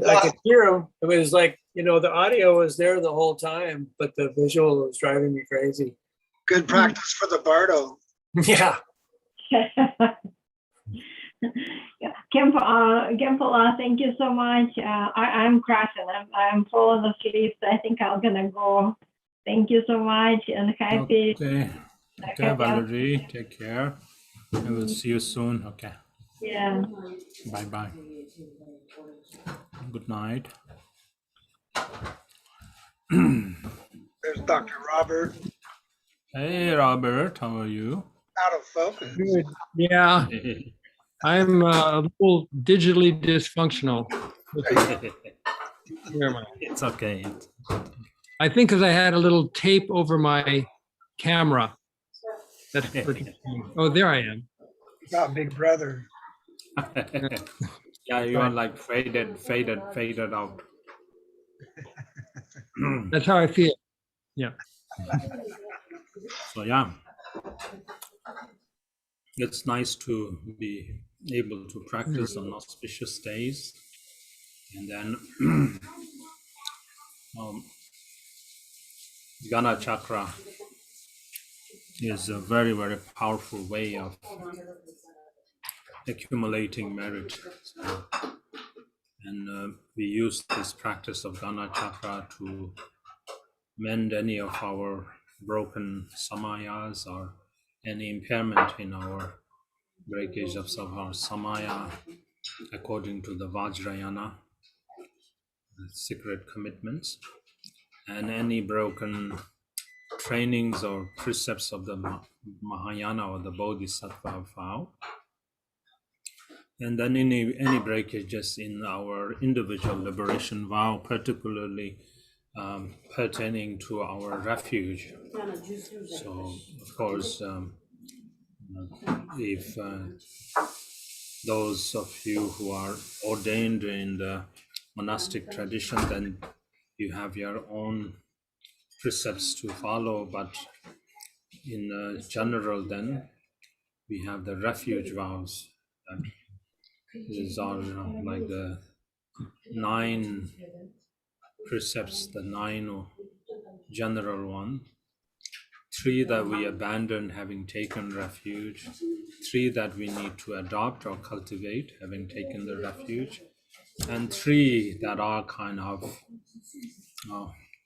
I could hear them. It was like, the audio was there the whole time, but the visual was driving me crazy. Good practice for the Bardo. Yeah. Gempola, thank you so much. I'm crashing. I'm falling asleep. So I think I'm gonna go. Thank you so much and happy. Okay, Valerie, take care. And we'll see you soon. Okay. Yeah. Bye-bye. Good night. There's Dr. Robert. Hey, Robert, how are you? Out of focus. Good. Yeah, I'm a little digitally dysfunctional. Where am I? It's okay. I think because I had a little tape over my camera. That's oh, there I am. Got Big Brother. Yeah, you are like faded out. That's how I feel. Yeah. So yeah, it's nice to be able to practice on auspicious days, and then Gana Chakra is a very, very powerful way of accumulating merit. And we use this practice of Gana Chakra to mend any of our broken samayas or any impairment in our breakage of our samaya according to the Vajrayana, the secret commitments, and any broken trainings or precepts of the Mahayana or the Bodhisattva vow. And then any breakages in our individual liberation vow, particularly pertaining to our refuge. So, of course, if those of you who are ordained in the monastic tradition, then you have your own precepts to follow, but in general, then we have the refuge vows. These are like the 9 precepts, the 9 general one. 3 that we abandon having taken refuge, 3 that we need to adopt or cultivate having taken the refuge, and 3 that are kind of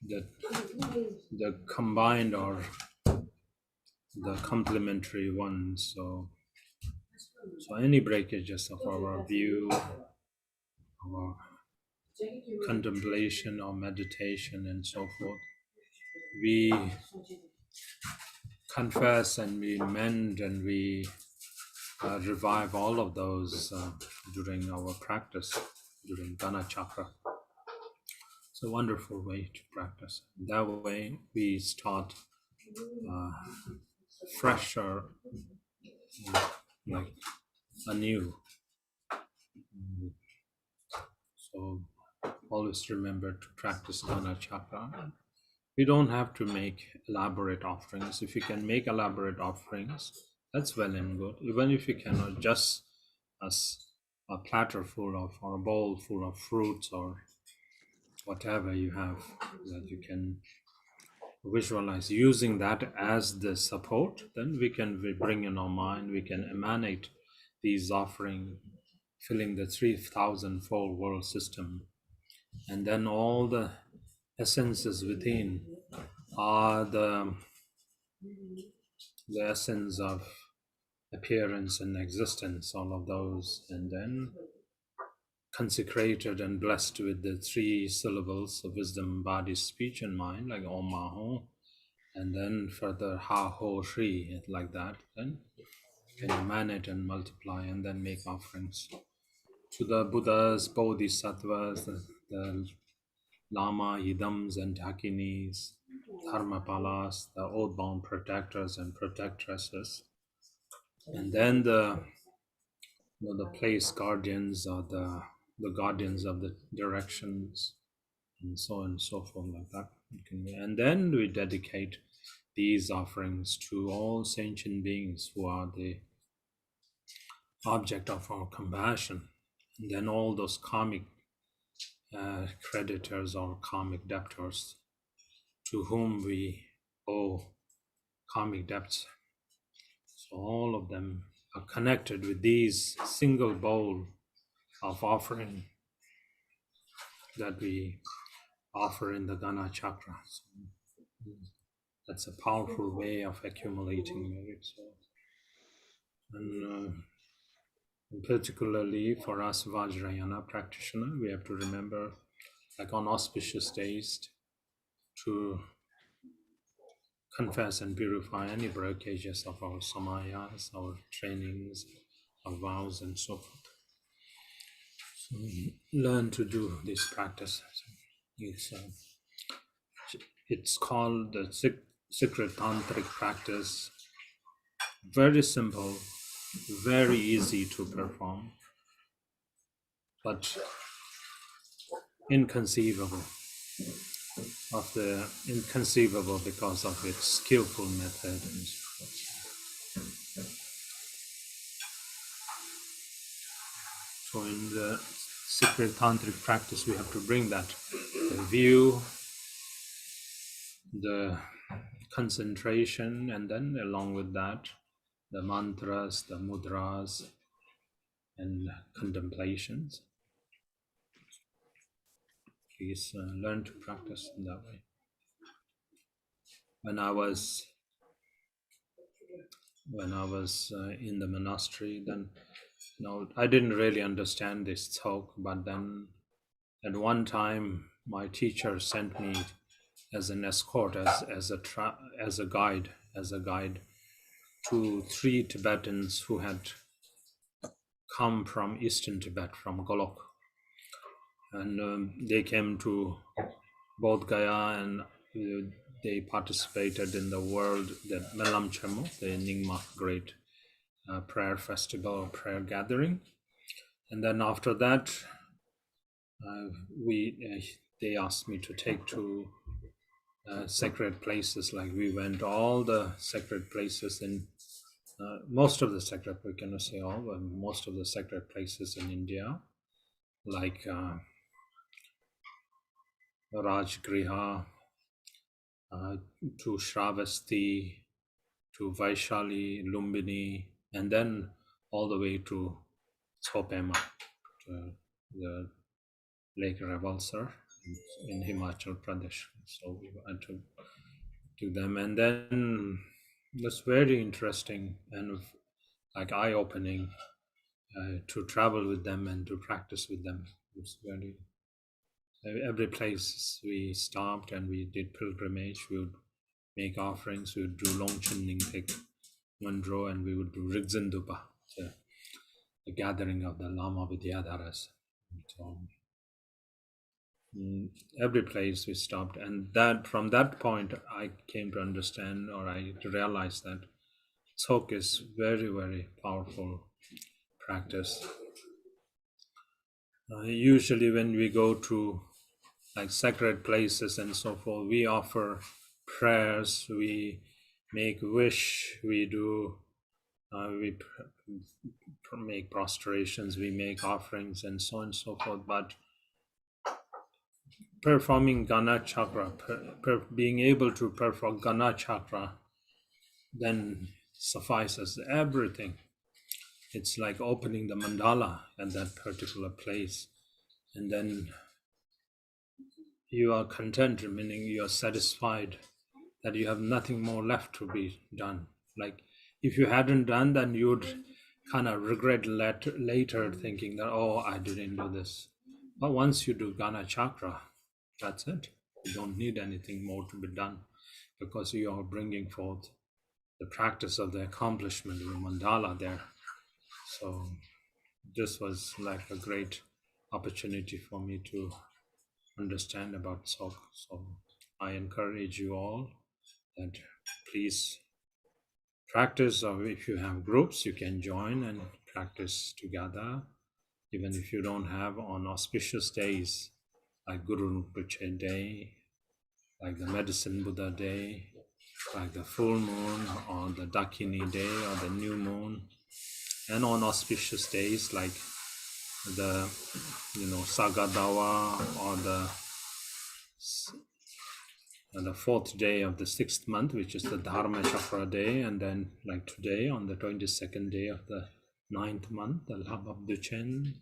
the combined or the complementary ones. So any breakages of our view, our contemplation or meditation and so forth, we confess and we mend and we revive all of those during our practice, during Gana Chakra. It's a wonderful way to practice. That way we start fresher, like anew. So always remember to practice Gana Chakra. We don't have to make elaborate offerings. If you can make elaborate offerings, that's well and good. Even if you cannot, just as a platter full of, or a bowl full of fruits or whatever you have that you can visualize, using that as the support, then we bring in our mind, we can emanate these offerings, filling the 3,000-fold world system. And then all the essences within are the essence of appearance and existence, all of those, and then consecrated and blessed with the 3 syllables of wisdom, body, speech, and mind, like Om Maho, and then further Ha Ho Shri, like that. Then can emanate and multiply, and then make offerings to the Buddhas, Bodhisattvas, the Lama, Yidams, and Dakinis, Dharmapalas, the oath-bound protectors and protectresses, and then the place guardians or the guardians of the directions, and so on and so forth, like that. And then we dedicate these offerings to all sentient beings who are the object of our compassion. And then all those karmic creditors or karmic debtors to whom we owe karmic debts. So all of them are connected with these single bowl of offering that we offer in the Gana Chakra. So that's a powerful way of accumulating merit. So, and particularly for us Vajrayana practitioner, we have to remember, like on auspicious days, to confess and purify any breakages of our samayas, our trainings, our vows, and so forth. So learn to do this practice. It's called the secret tantric practice. Very simple, very easy to perform, but inconceivable because of its skillful method. So in the secret tantric practice, we have to bring that the view, the concentration, and then along with that, the mantras, the mudras, and contemplations. Please learn to practice in that way. When I was in the monastery, then I didn't really understand this Tsok, but then at one time my teacher sent me as an escort, as a guide to 3 Tibetans who had come from Eastern Tibet, from Golok, and they came to Bodh Gaya, and they participated in the Melam Chemo, the Nyingma great prayer festival, prayer gathering. And then after that, they asked me to take to sacred places. Like we went all the sacred places in most of the sacred, we cannot say all, but most of the sacred places in India, like Rajgriha, to Shravasti, to Vaishali, Lumbini, and then all the way to Tsopema, to the Lake Revalsar in Himachal Pradesh. So we went to them, and then it was very interesting and like eye-opening to travel with them and to practice with them. It was every place we stopped and we did pilgrimage. We would make offerings. We would do Longchen Ningtek Mandro, and we would do Rigzindupa, the gathering of the Lama Vidyadharas. So, every place we stopped, and that from that point I came to understand, or I realized that Tsok is very, very powerful practice. Usually when we go to like sacred places and so forth, we offer prayers, we make wish, we do we make prostrations, we make offerings, and so on and so forth. But performing Gana Chakra, being able to perform Gana Chakra, then suffices everything. It's like opening the mandala at that particular place, and then you are content, meaning you are satisfied that you have nothing more left to be done. Like if you hadn't done, then you would kind of regret later thinking that, oh, I didn't do this. But once you do Gana Chakra, that's it. You don't need anything more to be done, because you are bringing forth the practice of the accomplishment of the mandala there. So this was like a great opportunity for me to understand about Tsok. So I encourage you all that please practice, or if you have groups, you can join and practice together. Even if you don't have on auspicious days, like Guru Rinpoche Day, like the Medicine Buddha Day, like the full moon, or the Dakini Day, or the new moon, and on auspicious days like the Sagadawa, or the 4th day of the 6th month, which is the Dharma Chakra Day, and then like today on the 22nd day of the 9th month, the Lhabab Düchen,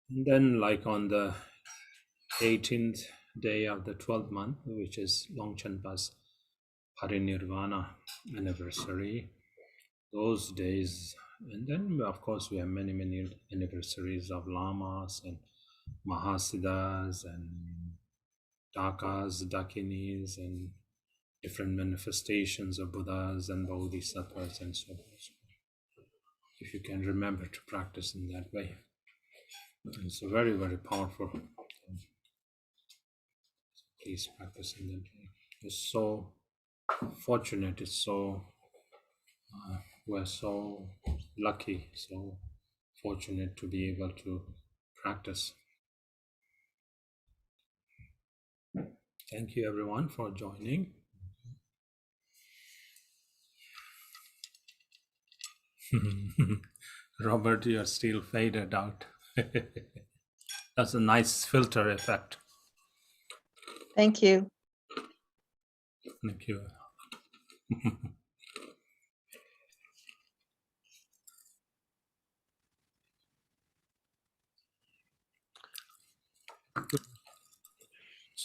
and then like on the 18th day of the 12th month, which is Longchenpa's Parinirvana anniversary. Those days, and then of course we have many anniversaries of lamas and mahasiddhas and dakas, dakinis, and different manifestations of buddhas and bodhisattvas and so forth. If you can remember to practice in that way, it's very, very powerful. Please practice in that way. It's so fortunate, it's so we're so lucky, so fortunate to be able to practice. Thank you everyone for joining. Robert, you're still faded out. That's a nice filter effect. Thank you. Thank you.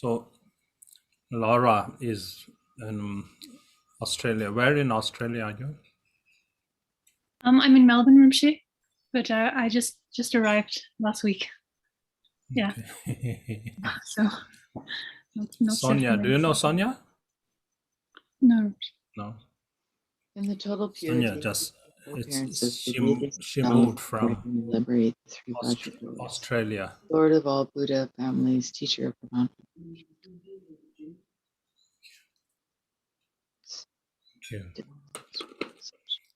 So Laura is in Australia. Where in Australia are you? I'm in Melbourne, Rinpoche, but I just arrived last week. Yeah. Okay. So not Sonia, do you know Sonia? No. No. In the total Sonia purity just of it's appearances, the she Vedic she style moved of from and liberate through Vajradhara. Australia. Lord of all Buddha families, teacher of Brahman. Okay.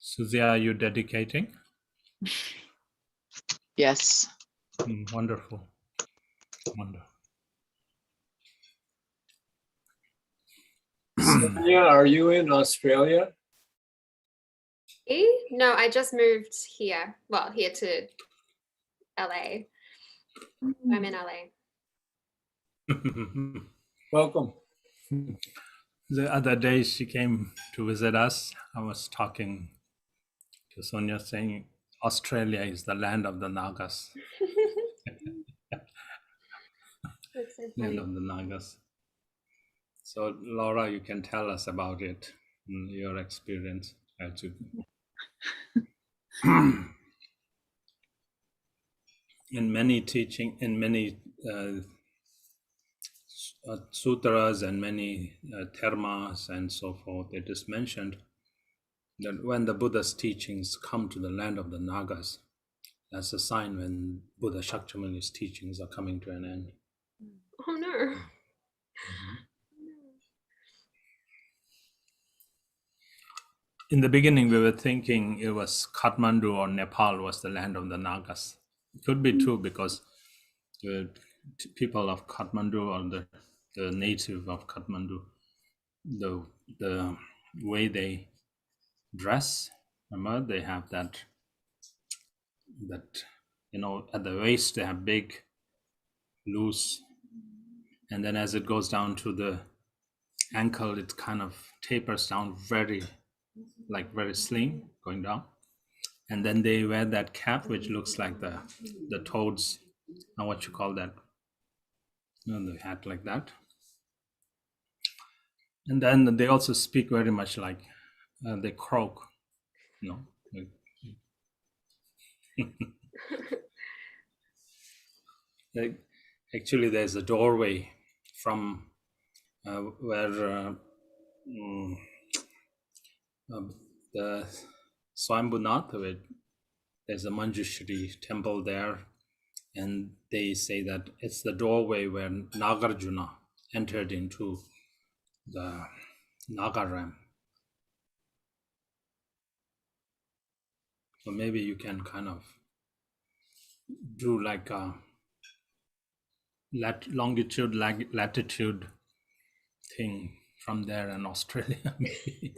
Suzia, are you dedicating? Yes. Wonderful. Wonderful. Sonia, are you in Australia? Me? No, I just moved here. Well, here to LA. I'm in LA. Welcome. The other day she came to visit us. I was talking to Sonia saying Australia is the land of the Nagas. That's so Land funny. of the Nagas. So Laura, you can tell us about it, your experience. As you in many teaching, in many sutras and many dharmas and so forth, it is mentioned that when the Buddha's teachings come to the land of the Nagas, that's a sign when Buddha Shakyamuni's teachings are coming to an end. Oh no. In the beginning, we were thinking it was Kathmandu or Nepal was the land of the Nagas. It could be true because the people of Kathmandu or the native of Kathmandu, the way they dress, remember, they have that at the waist they have big, loose, and then as it goes down to the ankle, it kind of tapers down very slim going down, and then they wear that cap which looks like the toads, now what you call that, the hat like that, and then they also speak very much like they croak, actually there's a doorway from where the Swambhunath, there's a Manjushri temple there, and they say that it's the doorway where Nagarjuna entered into the Nagaram. So maybe you can kind of do like a longitude, latitude thing from there in Australia. Maybe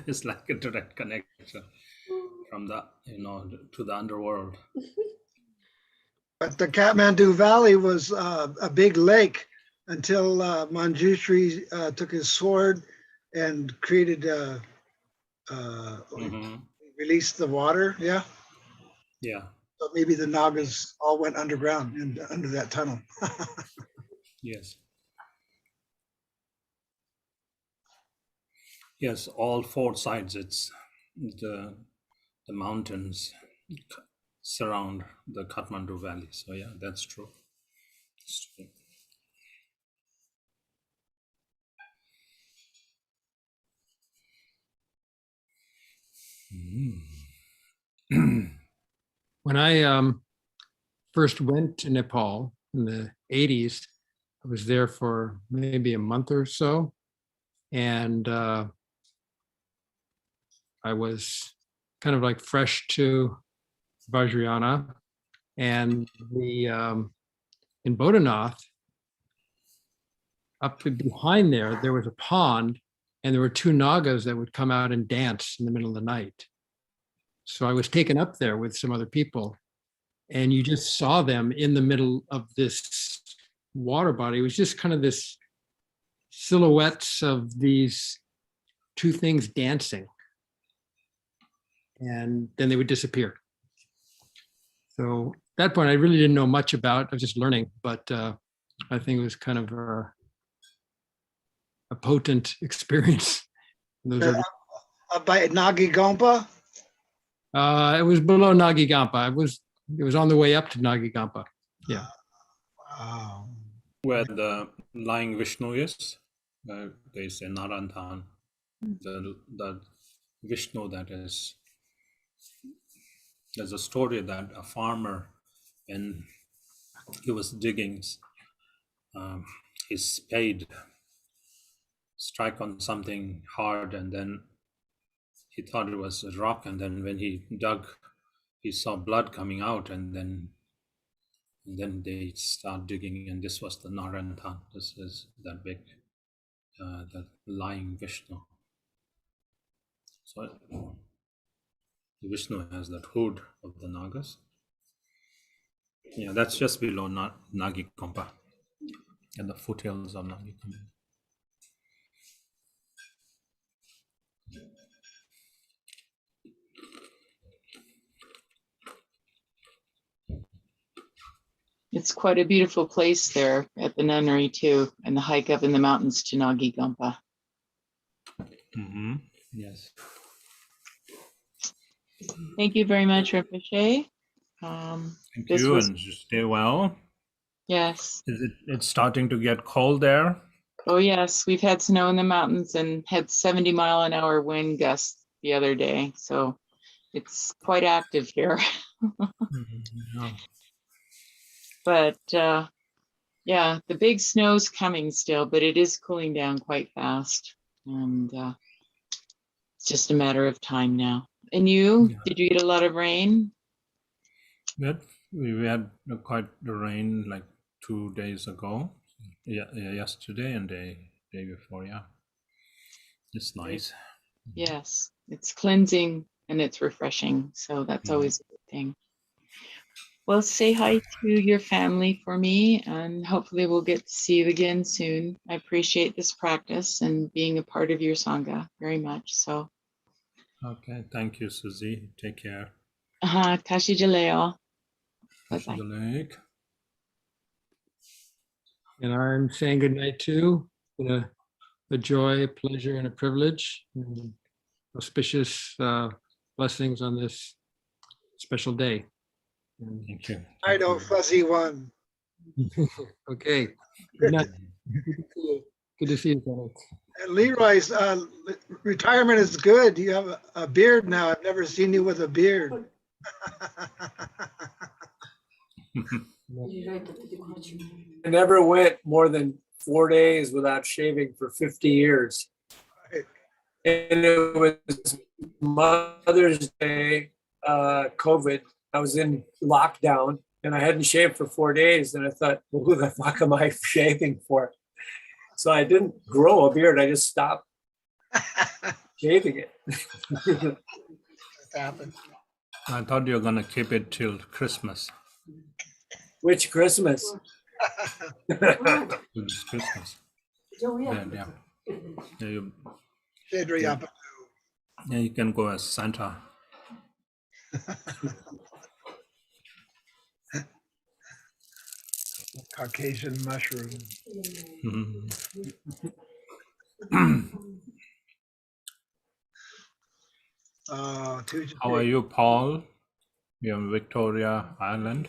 there's like a direct connection from the to the underworld. But the Kathmandu Valley was a big lake until Manjushri took his sword and created, released the water. Yeah. Yeah. So maybe the Nagas all went underground and under that tunnel. Yes. Yes, all four sides. It's the mountains surround the Kathmandu Valley. So yeah, that's true. It's true. When I first went to Nepal in the 80s, I was there for maybe a month or so. And I was kind of like fresh to Vajrayana. And in Bodhanath, up behind there was a pond, and there were two Nagas that would come out and dance in the middle of the night. So I was taken up there with some other people, and you just saw them in the middle of this water body. It was just kind of this silhouettes of these two things dancing, and then they would disappear. So at that point, I really didn't know much about. I was just learning, but I think it was kind of a potent experience. Those are, By Nagi Gompa? it was below Nagi Gampa. It was on the way up to Nagi Gampa. Yeah. Wow. Where the lying Vishnu is, there's a Narantan, the Vishnu that is. There's a story that a farmer, when he was digging, his spade strike on something hard, and then he thought it was a rock, and then when he dug, he saw blood coming out, and then they start digging, and this was the Narantan. This is that big, the lying Vishnu. So the Vishnu has that hood of the Nagas. Yeah, that's just below Nagi Kompa, at the foothills of Nagi Kompa. It's quite a beautiful place there at the nunnery too, and the hike up in the mountains to Nagi Gampa. Mm-hmm. Yes. Thank you very much, Rinpoche. Thank This you, was- and stay well. Yes. It's starting to get cold there? Oh yes, we've had snow in the mountains and had 70-mile-an-hour wind gusts the other day. So it's quite active here. Yeah. But yeah, the big snow's coming still, but it is cooling down quite fast. And it's just a matter of time now. And you, did you get a lot of rain? We had quite the rain like 2 days ago. Yeah, yesterday and day before. Yeah, it's nice. Yes, it's cleansing and it's refreshing. So that's always a good thing. Well, say hi to your family for me, and hopefully we'll get to see you again soon. I appreciate this practice and being a part of your Sangha very much. So, Okay, thank you, Susie. Take care. Kashi Jaleo. Bye-bye. The lake. And I'm saying good night too. Been a joy, a pleasure, and a privilege. And auspicious blessings on this special day. Thank you. I know, fuzzy one. Okay. Good night. Good to see you, Kenneth. And Leroy's retirement is good. You have a beard now. I've never seen you with a beard. I never went more than 4 days without shaving for 50 years. And it was Mother's Day, COVID. I was in lockdown and I hadn't shaved for 4 days. And I thought, well, who the fuck am I shaving for? So I didn't grow a beard. I just stopped shaving it. Happened. I thought you were going to keep it till Christmas. Which Christmas? It's Christmas. Yeah. Yeah, you can go as Santa. Caucasian mushroom. How are you, Paul? You're in Victoria Island.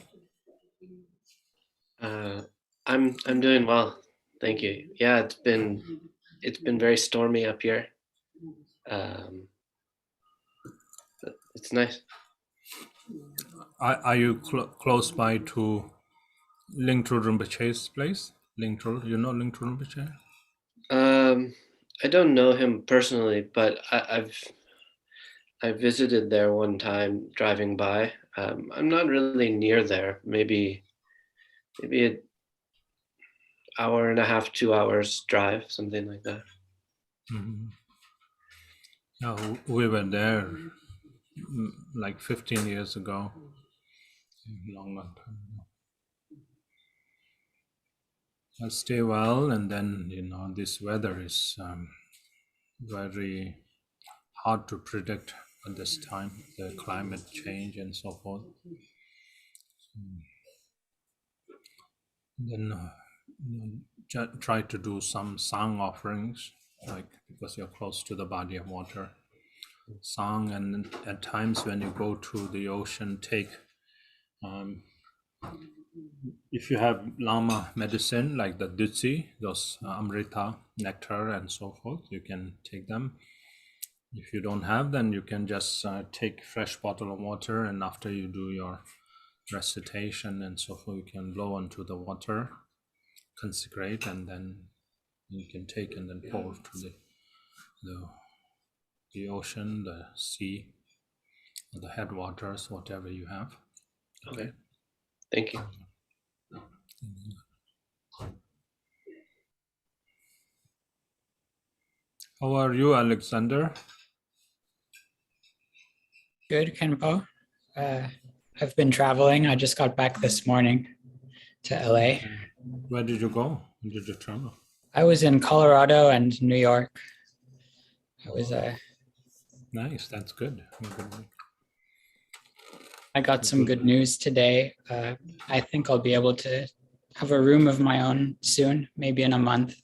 I'm doing well, thank you. Yeah, it's been very stormy up here. But it's nice. Are you close by to Lingtru Rinpoche's place? Lingtru, you know Lingtru Rinpoche? I don't know him personally, but I visited there one time driving by. I'm not really near there. Maybe an hour and a half, 2 hours drive, something like that. No, we were there like 15 years ago. Long time ago. Stay well, and then this weather is very hard to predict at this time, the climate change and so forth. Then try to do some song offerings, like because you're close to the body of water. Song, and at times when you go to the ocean, take if you have lama medicine like the dutsi, those amrita, nectar, and so forth, you can take them. If you don't have, then you can just take fresh bottle of water, and after you do your recitation and so forth, you can blow into the water, consecrate, and then you can take and then pour to the ocean, the sea, the headwaters, whatever you have. Okay. Thank you. How are you, Alexander? Good, Kenpo. I've been traveling. I just got back this morning to LA. Where did you go? Where did you travel? I was in Colorado and New York. Nice, that's good. I got some good news today. I think I'll be able to have a room of my own soon, maybe in a month.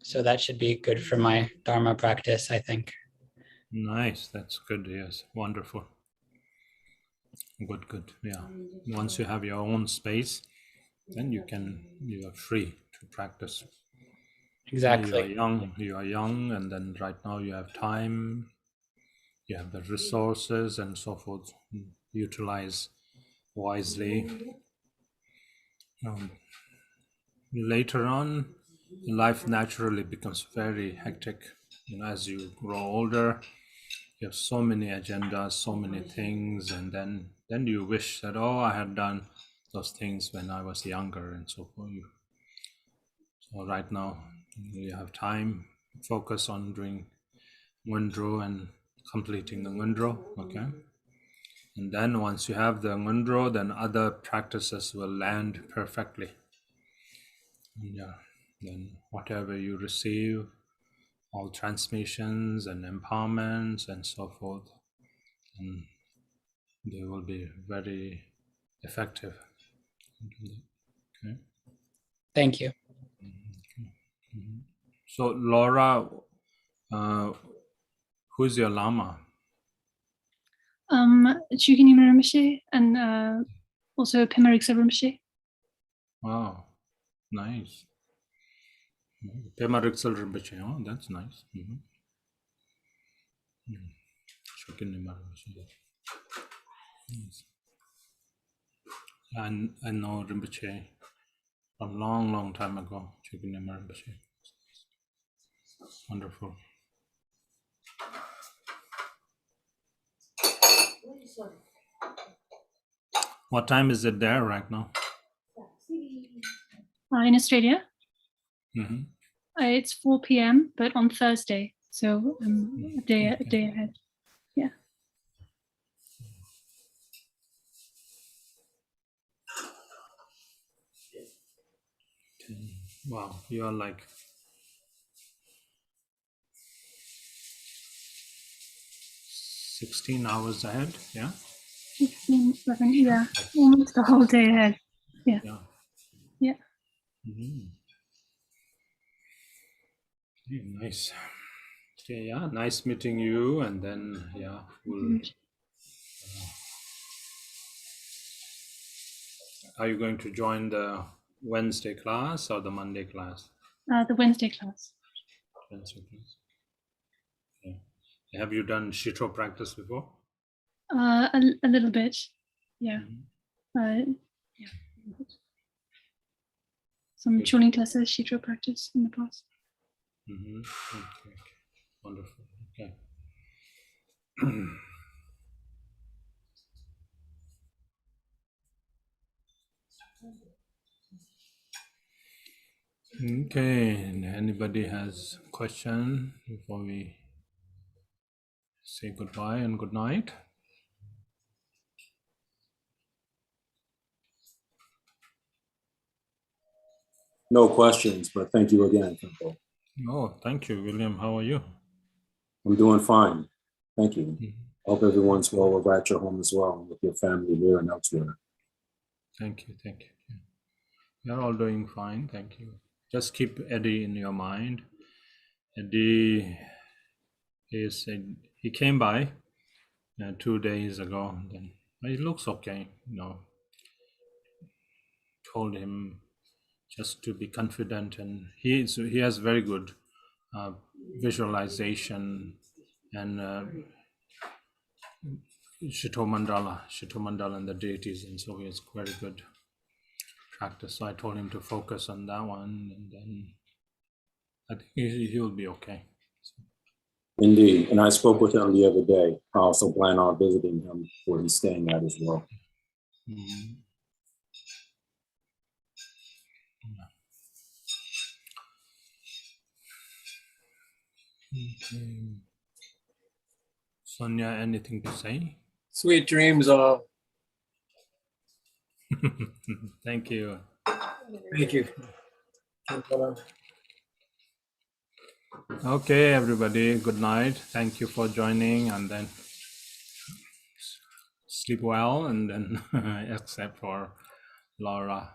So that should be good for my Dharma practice, I think. Nice, that's good. Yes, wonderful. Good. Yeah. Once you have your own space, then you are free to practice. Exactly. You are young, and then right now you have time, you have the resources and so forth. Utilize wisely. Later on, life naturally becomes very hectic. As you grow older, you have so many agendas, so many things, and then you wish that, oh, I had done those things when I was younger and so forth. So right now you have time, focus on doing Ngundro and completing the Ngundro, okay? And then once you have the Ngundro, then other practices will land perfectly. Yeah, then whatever you receive, all transmissions and empowerments and so forth, and they will be very effective. Okay. Thank you. So Laura, who's your Lama? Chuginima Rinpoche and also Pema Rigsa Rinpoche. Wow, nice. Pema Rigsa Rinpoche, oh, that's nice. Chuginima Rinpoche. Yes. I know Rinpoche from long time ago. Chuginima Rinpoche. Wonderful. What time is it there right now? In Australia. Mm-hmm. It's 4 p.m. but on Thursday, so a day ahead. Yeah. Wow, you are like 16 hours ahead, yeah? 16, 7, yeah, almost the whole day ahead. Yeah. Yeah. Mm-hmm. Okay, nice. Okay, yeah, nice meeting you, and then are you going to join the Wednesday class or the Monday class? The Wednesday class. Wednesday class. Yeah. Have you done Shito practice before? A little bit, yeah. Yeah. Some Chuling classes, Shito practice in the past. Mm-hmm. Okay. Wonderful. Okay. Okay. Anybody has a question before we say goodbye and good night? No questions, but thank you again, Kimpo. Oh, thank you, William. How are you? I'm doing fine. Thank you. Hope everyone's well over at your home as well, with your family here and elsewhere. Thank you. You're all doing fine. Thank you. just keep Eddie in your mind. Eddie he came by 2 days ago. Then he looks okay. Told him just to be confident, and he has very good visualization and Shito Mandala and the deities, and so it's very good practice. So I told him to focus on that one, and then I think he will be okay. Indeed. And I spoke with him the other day. I also plan on visiting him where he's staying at as well. Mm-hmm. Okay. Sonia, anything to say? Sweet dreams, all. Thank you. Thank you. Okay, everybody, good night. Thank you for joining, and then sleep well, and then except for Laura.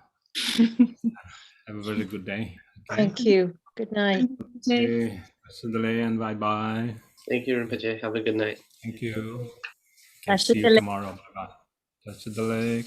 Have a very good day. Okay? Thank you. Good night. Okay, and bye-bye. Thank you, Rinpoche. Have a good night. Thank you. Okay, Touch see the you leg. tomorrow. Bye-bye. Touch the leg.